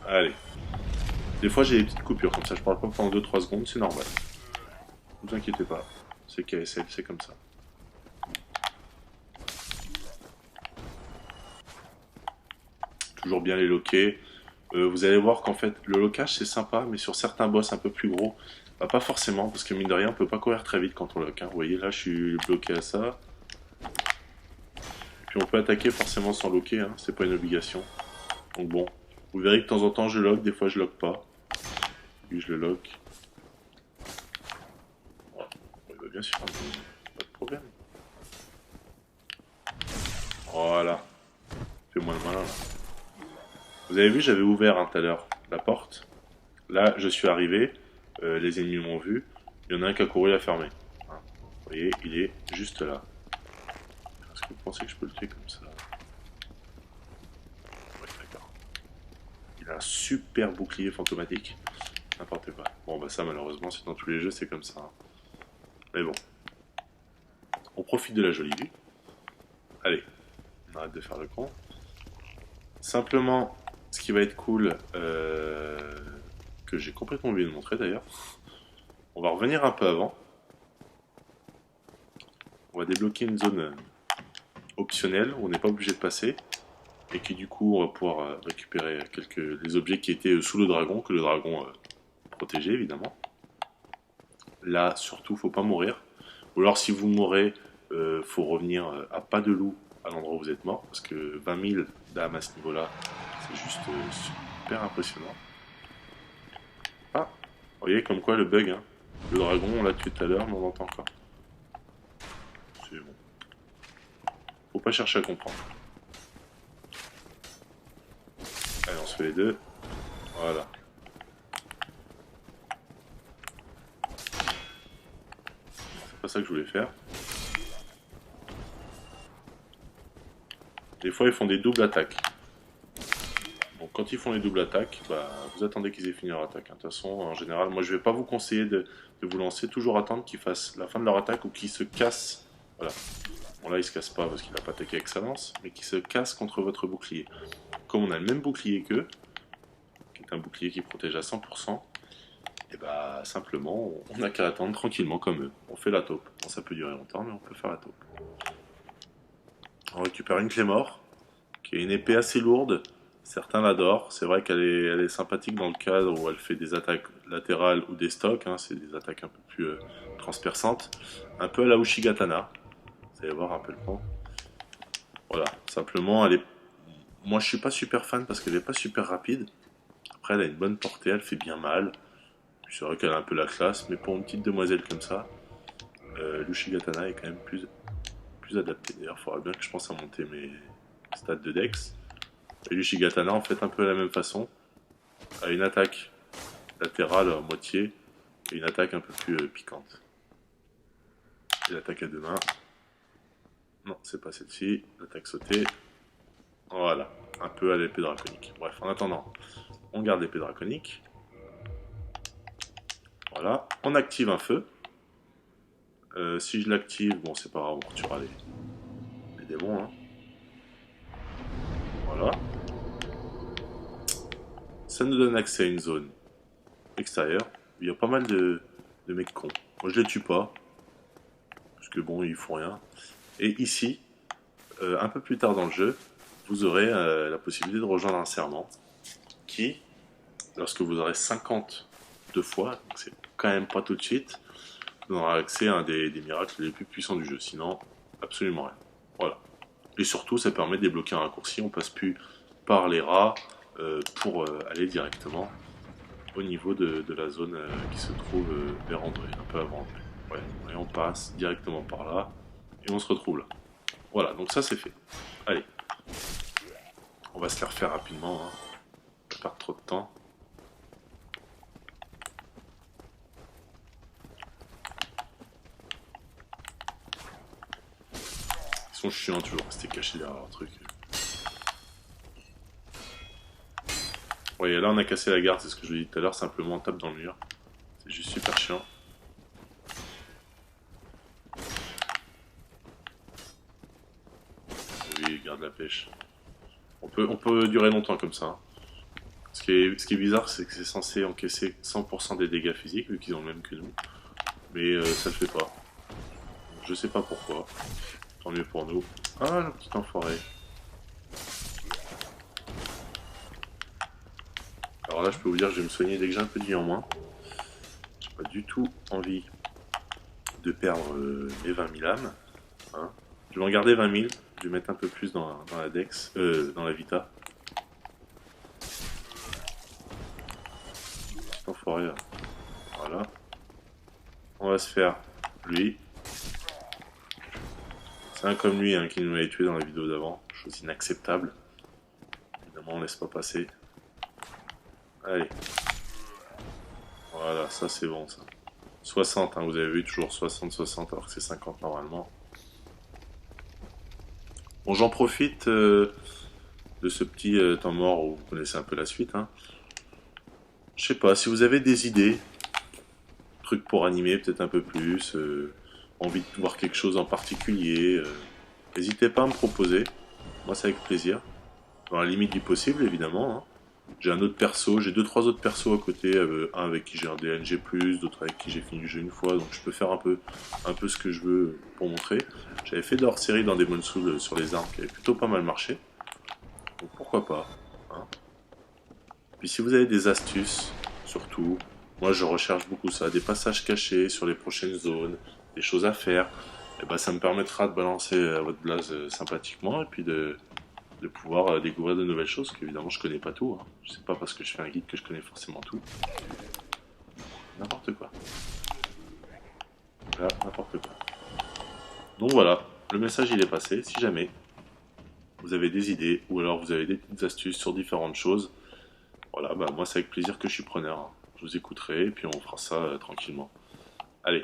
Allez. Des fois j'ai des petites coupures comme ça, je parle pas pendant 2-3 secondes, c'est normal. Ne vous inquiétez pas, c'est KSL, c'est comme ça. Toujours bien les loquer. Vous allez voir qu'en fait le locage c'est sympa, mais sur certains boss un peu plus gros, bah, pas forcément, parce que mine de rien on peut pas courir très vite quand on lock. Hein. Vous voyez là je suis bloqué à ça. Puis on peut attaquer forcément sans loquer, hein. C'est pas une obligation. Donc bon, vous verrez que de temps en temps je lock, des fois je lock pas. Lui, je le lock. Ouais, il va bien sûr, pas de problème. Voilà. Fais-moi le malin là. Vous avez vu, j'avais ouvert tout à l'heure la porte. Là, je suis arrivé. Les ennemis m'ont vu. Il y en a un qui a couru la fermer. Hein. Vous voyez, il est juste là. Est-ce que vous pensez que je peux le tuer comme ça? Ouais, d'accord. Il a un super bouclier fantomatique. N'importe quoi. Bon, bah ça, malheureusement, c'est dans tous les jeux, c'est comme ça. Hein. Mais bon. On profite de la jolie vue. Allez, on arrête de faire le con. Simplement, ce qui va être cool, que j'ai complètement oublié de montrer d'ailleurs, on va revenir un peu avant. On va débloquer une zone optionnelle où on n'est pas obligé de passer et qui du coup on va pouvoir récupérer les objets qui étaient sous le dragon, que le dragon protégeait évidemment. Là surtout faut pas mourir, ou alors si vous mourrez, faut revenir à pas de loup à l'endroit où vous êtes mort, parce que 20 000 d'âmes à ce niveau là c'est juste super impressionnant. Ah, vous voyez comme quoi le bug, hein. Le dragon on l'a tué tout à l'heure mais on l'entend encore. C'est bon. Faut pas chercher à comprendre. Allez, on se fait les deux. Voilà. C'est pas ça que je voulais faire. Des fois, ils font des doubles attaques. Donc, quand ils font les doubles attaques, bah, vous attendez qu'ils aient fini leur attaque. De toute façon, en général, moi, je vais pas vous conseiller de vous lancer. Toujours attendre qu'ils fassent la fin de leur attaque ou qu'ils se cassent. Voilà. Bon, là, il se casse pas parce qu'il n'a pas attaqué avec sa lance, mais qu'ils se cassent contre votre bouclier. Comme on a le même bouclier qu'eux, qui est un bouclier qui protège à 100%, et bah simplement on n'a qu'à attendre tranquillement comme eux. On fait la taupe. Bon, ça peut durer longtemps, mais on peut faire la taupe. On récupère une clé mort, qui est une épée assez lourde. Certains l'adorent. C'est vrai qu'elle est sympathique dans le cadre où elle fait des attaques latérales ou des stocks. Hein. C'est des attaques un peu plus transperçantes. Un peu à la Ushigatana. Vous allez voir un peu le point. Voilà. Simplement, elle est... moi je suis pas super fan parce qu'elle est pas super rapide. Après, elle a une bonne portée, elle fait bien mal. C'est vrai qu'elle a un peu la classe, mais pour une petite demoiselle comme ça, l'Ushigatana est quand même plus adapté. D'ailleurs, il faudra bien que je pense à monter mes stats de Dex. Et l'Ushigatana, en fait, un peu de la même façon, a une attaque latérale à moitié et une attaque un peu plus piquante. Et l'attaque à deux mains. Non, c'est pas celle-ci. L'attaque sautée. Voilà, un peu à l'épée draconique. Bref, en attendant, on garde l'épée draconique. Voilà, on active un feu. Si je l'active, bon c'est pas grave, on tuera les démons. Hein. Voilà. Ça nous donne accès à une zone extérieure. Il y a pas mal de mecs cons. Moi je les tue pas. Parce que bon, ils font rien. Et ici, un peu plus tard dans le jeu, vous aurez la possibilité de rejoindre un serment qui, lorsque vous aurez 52 fois, donc c'est quand même pas tout de suite, vous aurez accès à un des miracles les plus puissants du jeu. Sinon, absolument rien. Voilà. Et surtout, ça permet de débloquer un raccourci. On passe plus par les rats pour aller directement au niveau de la zone qui se trouve vers André, un peu avant André. Ouais, et on passe directement par là et on se retrouve là. Voilà, donc ça c'est fait. Allez, on va se les refaire rapidement, hein. Pas perdre trop de temps. Ils sont chiants toujours, rester cachés derrière leur truc. Ouais, là on a cassé la garde, c'est ce que je vous ai dit tout à l'heure, simplement on tape dans le mur. C'est juste super chiant. Oui, garde la pêche. On peut durer longtemps comme ça. Hein. Ce qui est bizarre, c'est que c'est censé encaisser 100% des dégâts physiques, vu qu'ils ont le même que nous. Mais ça le fait pas. Je sais pas pourquoi. Tant mieux pour nous. Ah, le petit enfoiré. Alors là, je peux vous dire que je vais me soigner dès que j'ai un peu de vie en moins. J'ai pas du tout envie de perdre mes 20 000 âmes. Hein. Je vais en garder 20 000. Je vais mettre un peu plus dans la Dex, dans la Vita. Petit enfoiré là. Voilà. On va se faire lui. C'est un comme lui hein, qui nous avait tué dans la vidéo d'avant. Chose inacceptable. Évidemment, on laisse pas passer. Allez. Voilà, ça c'est bon ça. 60, hein, vous avez vu, toujours 60-60 alors que c'est 50 normalement. Bon, j'en profite de ce petit temps mort où vous connaissez un peu la suite. Hein. Je sais pas, si vous avez des idées, trucs pour animer peut-être un peu plus, envie de voir quelque chose en particulier, n'hésitez pas à me proposer. Moi c'est avec plaisir. Dans la limite du possible évidemment. Hein. J'ai un autre perso, j'ai 2-3 autres persos à côté, un avec qui j'ai un DNG+, d'autres avec qui j'ai fini le jeu une fois, donc je peux faire un peu ce que je veux pour montrer. J'avais fait de hors-série dans Demon's Souls sur les armes qui avait plutôt pas mal marché, donc pourquoi pas. Hein. Puis si vous avez des astuces, surtout, moi je recherche beaucoup ça, des passages cachés sur les prochaines zones, des choses à faire, et ben ça me permettra de balancer à votre blase sympathiquement, et puis de pouvoir découvrir de nouvelles choses, qu'évidemment je connais pas tout. Hein. Je sais pas parce que je fais un guide que je connais forcément tout. N'importe quoi. Là, n'importe quoi. Donc voilà, le message il est passé. Si jamais vous avez des idées ou alors vous avez des petites astuces sur différentes choses, voilà, bah moi c'est avec plaisir que je suis preneur. Hein. Je vous écouterai et puis on fera ça tranquillement. Allez,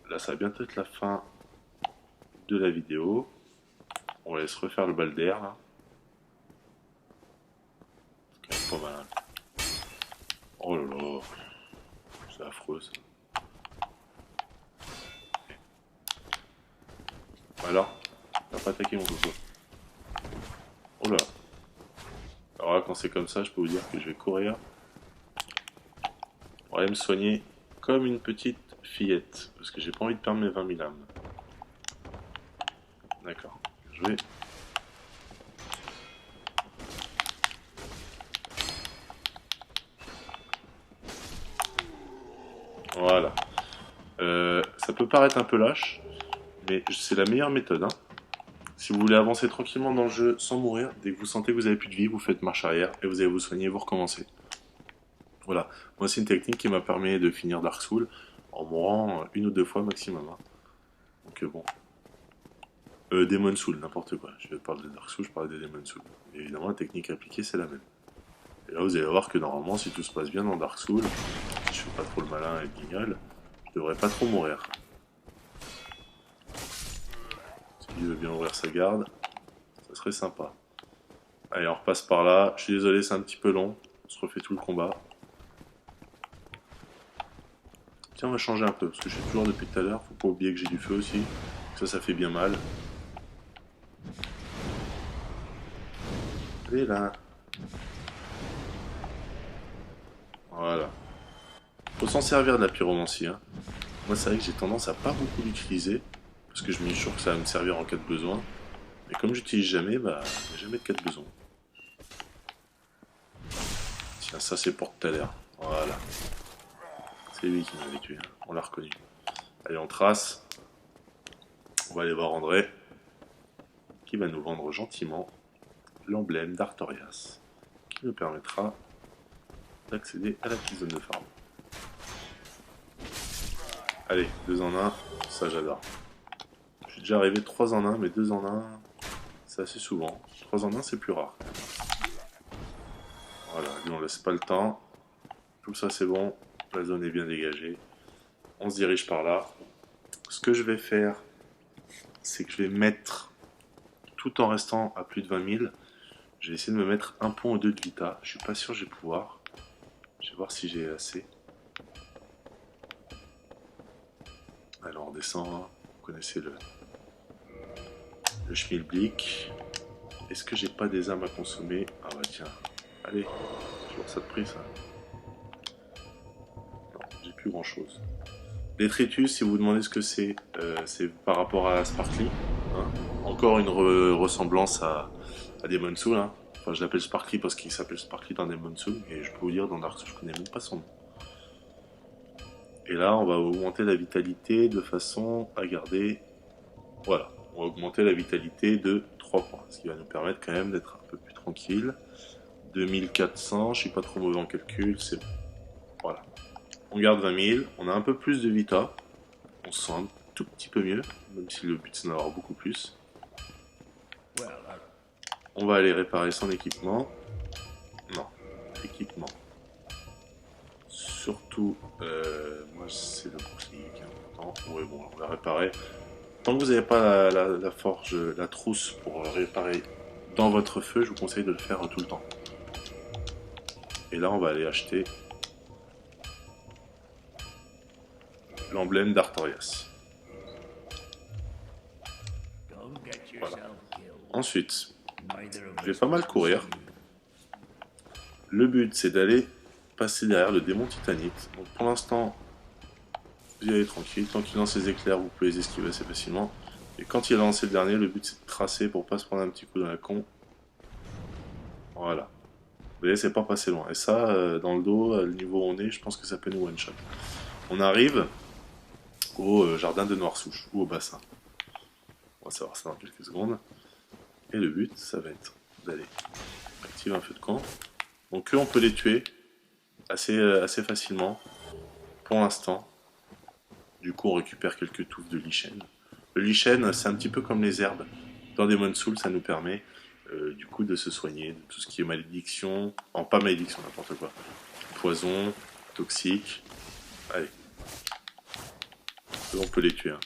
là ça va bientôt être la fin de la vidéo. On va se refaire le bal d'air là. C'est pas mal. Oh là là, c'est affreux ça. Alors, t'as pas attaqué mon coco. Oh là. Alors là, quand c'est comme ça, je peux vous dire que je vais courir. Pour aller me soigner comme une petite fillette. Parce que j'ai pas envie de perdre mes 20 000 âmes. D'accord. Je vais... Voilà. Ça peut paraître un peu lâche, mais c'est la meilleure méthode. Hein. Si vous voulez avancer tranquillement dans le jeu sans mourir, dès que vous sentez que vous avez plus de vie, vous faites marche arrière et vous allez vous soigner et vous recommencez. Voilà. Moi, c'est une technique qui m'a permis de finir Dark Souls en mourant une ou deux fois maximum. Hein. Donc bon. Demon's Souls, n'importe quoi. Je parle de Dark Souls, je parle de Demon's Souls. Et évidemment, la technique appliquée, c'est la même. Et là, vous allez voir que normalement, si tout se passe bien dans Dark Souls, si je fais pas trop le malin et le guignol, je devrais pas trop mourir. S'il veut bien ouvrir sa garde, ça serait sympa. Allez, on repasse par là. Je suis désolé, c'est un petit peu long. On se refait tout le combat. Tiens, on va changer un peu, parce que je suis toujours depuis tout à l'heure. Faut pas oublier que j'ai du feu aussi. Ça fait bien mal. Allez là. Voilà. Faut s'en servir de la pyromancie. Hein. Moi, c'est vrai que j'ai tendance à pas beaucoup l'utiliser. Parce que je me suis sûr que ça va me servir en cas de besoin. Mais comme j'utilise jamais, bah, il n'y a jamais de cas de besoin. Tiens, ça c'est pour tout à l'heure. Voilà. C'est lui qui m'avait tué. Hein. On l'a reconnu. Allez, on trace. On va aller voir André. Qui va nous vendre gentiment l'emblème d'Artorias. Qui nous permettra d'accéder à la petite zone de farm. Allez, 2 en 1. Ça j'adore. Je suis déjà arrivé 3 en 1, mais 2 en 1, c'est assez souvent. 3 en 1, c'est plus rare. Voilà, lui on laisse pas le temps. Tout ça c'est bon. La zone est bien dégagée. On se dirige par là. Ce que je vais faire, c'est que je vais mettre, tout en restant à plus de 20 000, je vais essayer de me mettre un pont ou deux de vita. Je suis pas sûr que je vais pouvoir. Je vais voir si j'ai assez. Alors on descend, hein. Vous connaissez le schmilblick. Est-ce que j'ai pas des armes à consommer? Ah bah tiens, allez, toujours ça de prix ça. Non, j'ai plus grand chose. Détritus, si vous vous demandez ce que c'est par rapport à Sparkly. Hein. Encore une ressemblance à Demon's Souls. Hein. Enfin, je l'appelle Sparkly parce qu'il s'appelle Sparkly dans Demon's Souls. Et je peux vous dire, dans Dark Souls, je connais même pas son nom. Et là, on va augmenter la vitalité de façon à garder... Voilà, on va augmenter la vitalité de 3 points. Ce qui va nous permettre quand même d'être un peu plus tranquille. 2400, je suis pas trop mauvais en calcul, c'est... Voilà. On garde 20 000, on a un peu plus de vita. On se sent un tout petit peu mieux, même si le but c'est d'en avoir beaucoup plus. On va aller réparer son équipement. Non, équipement. Surtout, moi c'est le bouclier qui est important. Ouais, bon, on va réparer. Tant que vous n'avez pas la forge, la trousse pour réparer dans votre feu, je vous conseille de le faire tout le temps. Et là, on va aller acheter l'emblème d'Artorias. Voilà. Ensuite, je vais pas mal courir. Le but, c'est d'aller passer derrière le démon titanite. Donc pour l'instant, vous y allez tranquille. Tant qu'il lance ses éclairs, vous pouvez les esquiver assez facilement. Et quand il a lancé le dernier, le but c'est de tracer pour pas se prendre un petit coup dans la con. Voilà. Vous voyez, c'est pas passé loin. Et ça, dans le dos, le niveau où on est, je pense que ça peut nous one-shot. On arrive au jardin de Noirsouche, ou au bassin. On va savoir ça dans quelques secondes. Et le but, ça va être d'aller activer un feu de camp. Donc eux, on peut les tuer assez facilement. Pour l'instant. Du coup, on récupère quelques touffes de lichen. Le lichen, c'est un petit peu comme les herbes. Dans Demon's Souls, ça nous permet du coup de se soigner de tout ce qui est malédiction. En pas malédiction, n'importe quoi. Poison, toxique. Allez. On peut les tuer. Hein.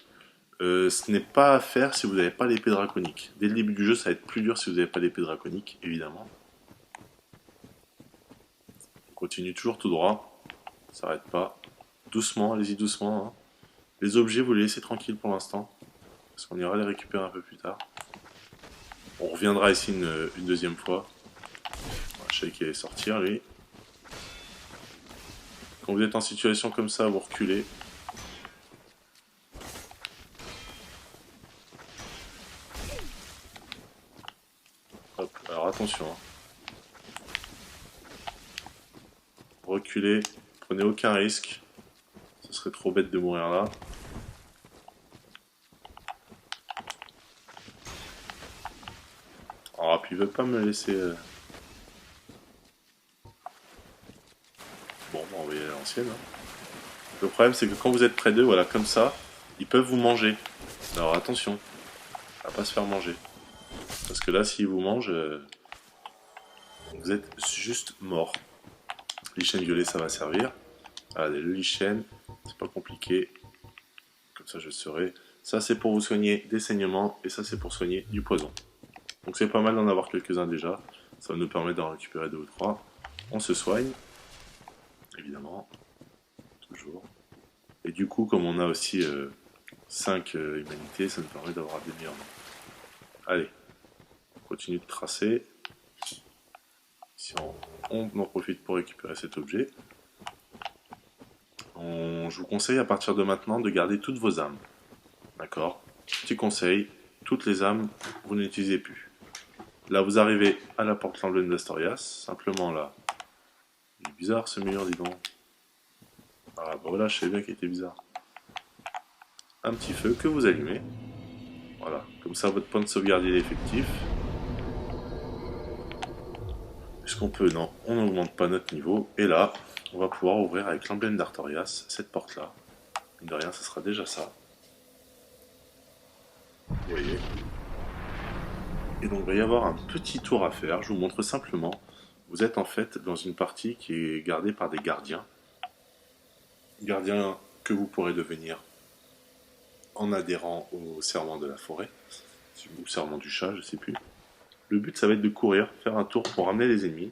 Ce n'est pas à faire si vous n'avez pas l'épée draconique. Dès le début du jeu, ça va être plus dur si vous n'avez pas l'épée draconique, évidemment. On continue toujours tout droit. Ça s'arrête pas. Doucement, allez-y doucement. Hein. Les objets, vous les laissez tranquilles pour l'instant. Parce qu'on ira les récupérer un peu plus tard. On reviendra ici une deuxième fois. Je savais qu'il allait sortir, lui. Quand vous êtes en situation comme ça, vous reculez. Hop, alors attention. Hein. Reculez, prenez aucun risque. Ce serait trop bête de mourir là. Ah, puis il veut pas me laisser... Bon, on va y aller à l'ancienne. Hein. Le problème, c'est que quand vous êtes près d'eux, voilà, comme ça, ils peuvent vous manger. Alors attention, à pas se faire manger. Parce que là, s'ils vous mangent, vous êtes juste mort. Lichen violet, ça va servir. Allez, le lichen, c'est pas compliqué. Comme ça, je le saurai. Ça, c'est pour vous soigner des saignements, et ça, c'est pour soigner du poison. Donc c'est pas mal d'en avoir quelques-uns déjà. Ça va nous permettre d'en récupérer 2 ou 3. On se soigne, évidemment, toujours. Et du coup, comme on a aussi 5 humanités, ça nous permet d'avoir des meilleurs noms. Allez, on continue de tracer. Si on en profite pour récupérer cet objet. Je vous conseille à partir de maintenant de garder toutes vos âmes. D'accord? Petit conseil, toutes les âmes, vous ne les utilisez plus. Là, vous arrivez à la porte l'emblème d'Astorias. Simplement là. Il est bizarre ce mur, dis donc. Ah, bah voilà, je savais bien qu'il était bizarre. Un petit feu que vous allumez. Voilà, comme ça votre point de sauvegarde est effectif. Est-ce qu'on peut? Non, on n'augmente pas notre niveau. Et là, on va pouvoir ouvrir avec l'emblème d'Artorias cette porte-là. De rien, ce sera déjà ça. Vous voyez. Et donc il va y avoir un petit tour à faire. Je vous montre simplement. Vous êtes en fait dans une partie qui est gardée par des gardiens. Gardiens que vous pourrez devenir en adhérant au serment de la forêt. Ou serment du chat, je sais plus. Le but, ça va être de courir, faire un tour pour ramener les ennemis.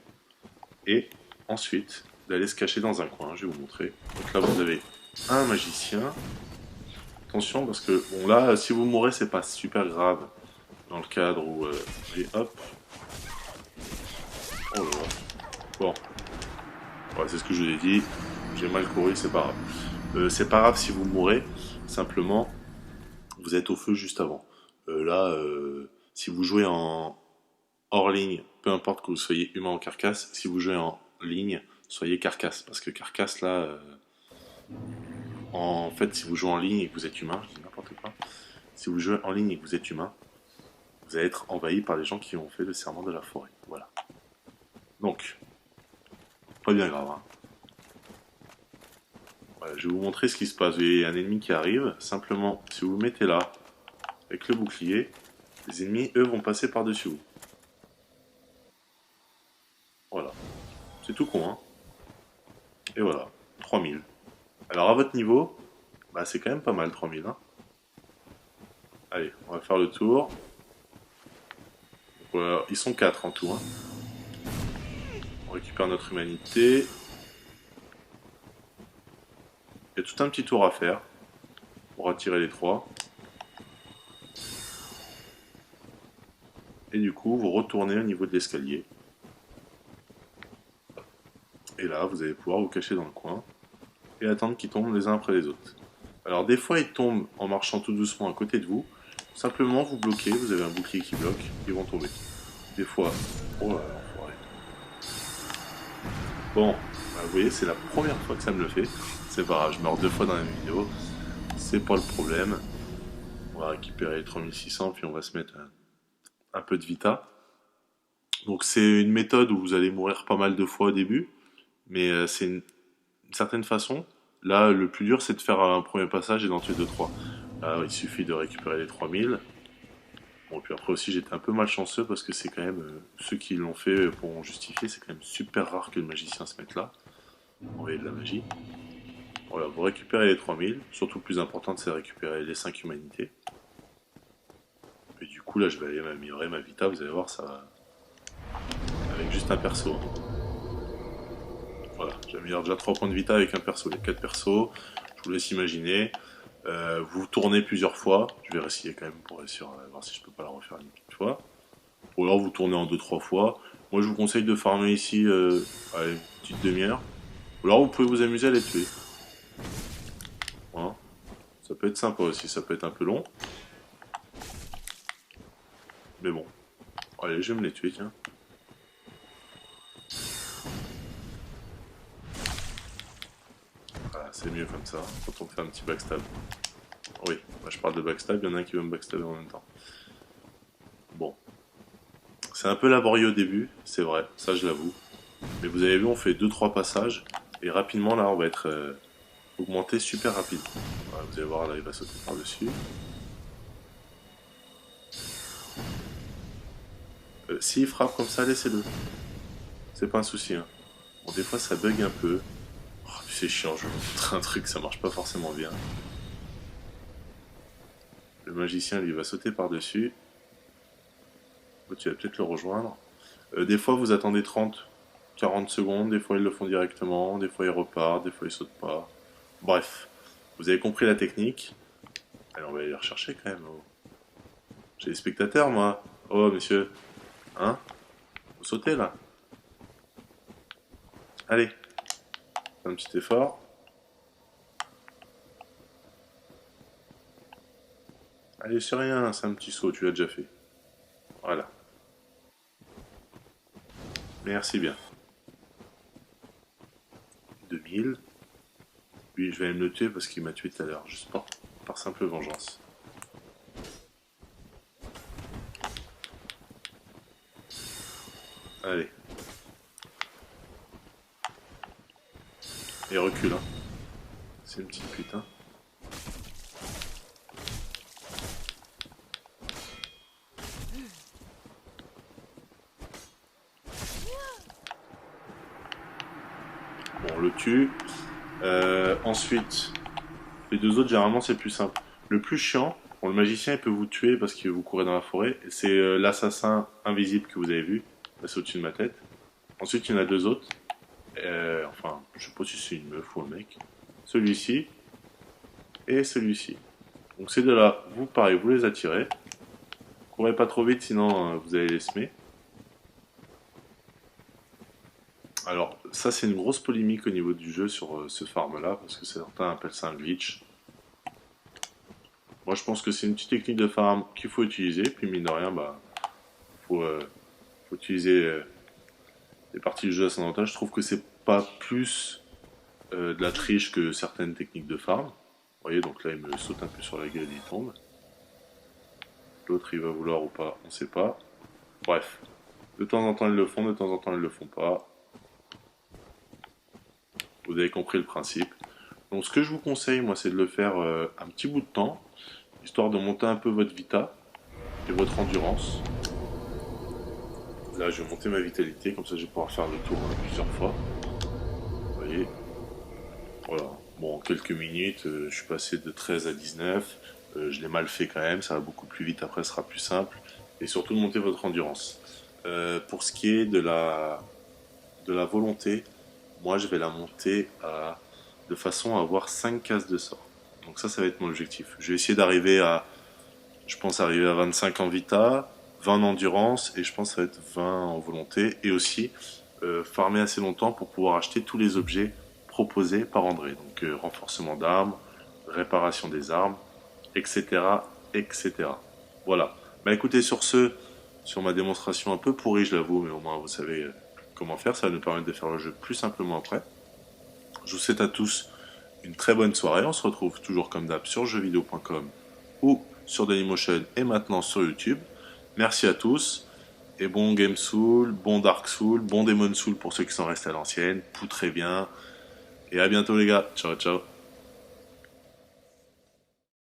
Et ensuite, d'aller se cacher dans un coin. Je vais vous montrer. Donc là, vous avez un magicien. Attention, parce que, bon là, si vous mourrez, c'est pas super grave. Dans le cadre où... et hop. Oh là là. Bon. Ouais, c'est ce que je vous ai dit. J'ai mal couru, c'est pas grave. C'est pas grave si vous mourrez. Simplement, vous êtes au feu juste avant. Là, si vous jouez en hors ligne, peu importe que vous soyez humain ou carcasse, si vous jouez en ligne, soyez carcasse. Parce que carcasse, là, en fait, si vous jouez en ligne et que vous êtes humain, je dis n'importe quoi, si vous jouez en ligne et que vous êtes humain, vous allez être envahi par les gens qui ont fait le serment de la forêt. Voilà. Donc, pas bien grave. Hein. Je vais vous montrer ce qui se passe. Vous voyez, il y a un ennemi qui arrive. Simplement, si vous vous mettez là, avec le bouclier, les ennemis, eux, vont passer par-dessus vous. Voilà. C'est tout con, hein. Et voilà, 3000. Alors à votre niveau, bah, c'est quand même pas mal 3000. Hein. Allez, on va faire le tour. Donc, voilà, ils sont 4 en tout. Hein. On récupère notre humanité. Il y a tout un petit tour à faire pour attirer les 3. Et du coup, vous retournez au niveau de l'escalier. Et là, vous allez pouvoir vous cacher dans le coin et attendre qu'ils tombent les uns après les autres. Alors des fois, ils tombent en marchant tout doucement à côté de vous. Simplement, vous bloquez, vous avez un bouclier qui bloque, ils vont tomber. Des fois... Oh là là, l'enfoiré. Bon, bah, vous voyez, c'est la première fois que ça me le fait. C'est pas grave, je meurs 2 fois dans la même vidéo. C'est pas le problème. On va récupérer les 3600, puis on va se mettre un peu de vita. Donc c'est une méthode où vous allez mourir pas mal de fois au début, mais c'est une certaine façon. Là, le plus dur, c'est de faire un premier passage et d'en tuer 2-3. Là, il suffit de récupérer les 3000. Bon, puis après aussi, j'étais un peu malchanceux parce que c'est quand même... ceux qui l'ont fait pourront justifier, c'est quand même super rare que le magicien se mette là. Envoyer de la magie. Voilà, vous récupérez les 3000. Surtout, le plus important, c'est de récupérer les 5 humanités. Et du coup, là, je vais aller m'améliorer ma vita. Vous allez voir, ça va... Avec juste un perso. Voilà, j'améliore déjà 3 points de vita avec un perso. Les 4 persos, je vous laisse imaginer. Vous tournez plusieurs fois. Je vais réessayer quand même pour essayer voir si je peux pas la refaire une petite fois. Ou alors vous tournez en 2-3 fois. Moi, je vous conseille de farmer ici allez, une petite demi-heure. Ou alors vous pouvez vous amuser à les tuer. Voilà. Ça peut être sympa aussi, ça peut être un peu long. Mais bon. Allez, je vais me les tuer, tiens. Voilà, c'est mieux comme ça, quand on fait un petit backstab. Oui, moi je parle de backstab, il y en a un qui veut me backstabber en même temps. Bon. C'est un peu laborieux au début, c'est vrai, ça je l'avoue. Mais vous avez vu, on fait 2-3 passages, et rapidement là on va être augmenté super rapide. Voilà, vous allez voir, là il va sauter par-dessus. S'il frappe comme ça, laissez-le. C'est pas un souci. Hein. Bon, des fois ça bug un peu. Oh, c'est chiant, je vais vous montrer un truc, ça marche pas forcément bien. Le magicien lui va sauter par-dessus. Tu vas peut-être le rejoindre. Des fois vous attendez 30-40 secondes, des fois ils le font directement, des fois ils repartent, des fois ils sautent pas. Bref, vous avez compris la technique. Allez, on va aller les rechercher quand même. Oh. J'ai des spectateurs moi. Oh monsieur. Hein? Vous sautez là. Allez. Un petit effort. Allez, c'est rien, c'est un petit saut, tu l'as déjà fait. Voilà. Merci bien. 2000. Lui, je vais aller me le tuer parce qu'il m'a tué tout à l'heure, juste par simple vengeance. Allez. Et recule, hein. C'est une petite pute, hein. Bon, on le tue. Ensuite, les deux autres, généralement, c'est plus simple. Le plus chiant, bon, le magicien, il peut vous tuer parce que vous courez dans la forêt. C'est l'assassin invisible que vous avez vu. Là, c'est au-dessus de ma tête. Ensuite, il y en a deux autres. Enfin, je sais pas si c'est une meuf ou un mec. Celui-ci et celui-ci. Donc ces deux-là, vous, pareil, vous les attirez. Courez pas trop vite, sinon vous allez les semer. Alors, ça, c'est une grosse polémique au niveau du jeu sur ce farm-là, parce que certains appellent ça un glitch. Moi, je pense que c'est une petite technique de farm qu'il faut utiliser, puis mine de rien, bah, faut utiliser les parties du jeu à son avantage. Je trouve que c'est pas plus de la triche que certaines techniques de farm. Vous voyez, donc là, il me saute un peu sur la gueule et il tombe. L'autre, il va vouloir ou pas, on sait pas. Bref, de temps en temps, ils le font, de temps en temps, ils le font pas. Vous avez compris le principe. Donc ce que je vous conseille, moi, c'est de le faire un petit bout de temps, histoire de monter un peu votre vita et votre endurance. Là, je vais monter ma vitalité, comme ça je vais pouvoir faire le tour plusieurs fois. Vous voyez, voilà. Bon, en quelques minutes, je suis passé de 13 à 19. Je l'ai mal fait quand même, ça va beaucoup plus vite, après ce sera plus simple. Et surtout de monter votre endurance. Pour ce qui est de la volonté, moi je vais la monter de façon à avoir 5 cases de sort. Donc ça va être mon objectif. Je vais essayer d'arriver je pense arriver à 25 en vita, 20 en endurance, et je pense que ça va être 20 en volonté. Et aussi farmer assez longtemps pour pouvoir acheter tous les objets proposés par André. Donc renforcement d'armes, réparation des armes, etc. etc. Voilà. Bah écoutez, sur ma démonstration un peu pourrie, je l'avoue, mais au moins vous savez comment faire. Ça va nous permettre de faire le jeu plus simplement après. Je vous souhaite à tous une très bonne soirée. On se retrouve toujours comme d'hab sur jeuxvideo.com ou sur Dailymotion et maintenant sur YouTube. Merci à tous et bon Game Soul, bon Dark Soul, bon Demon Soul pour ceux qui sont restés à l'ancienne. Poutrez bien et à bientôt les gars. Ciao ciao.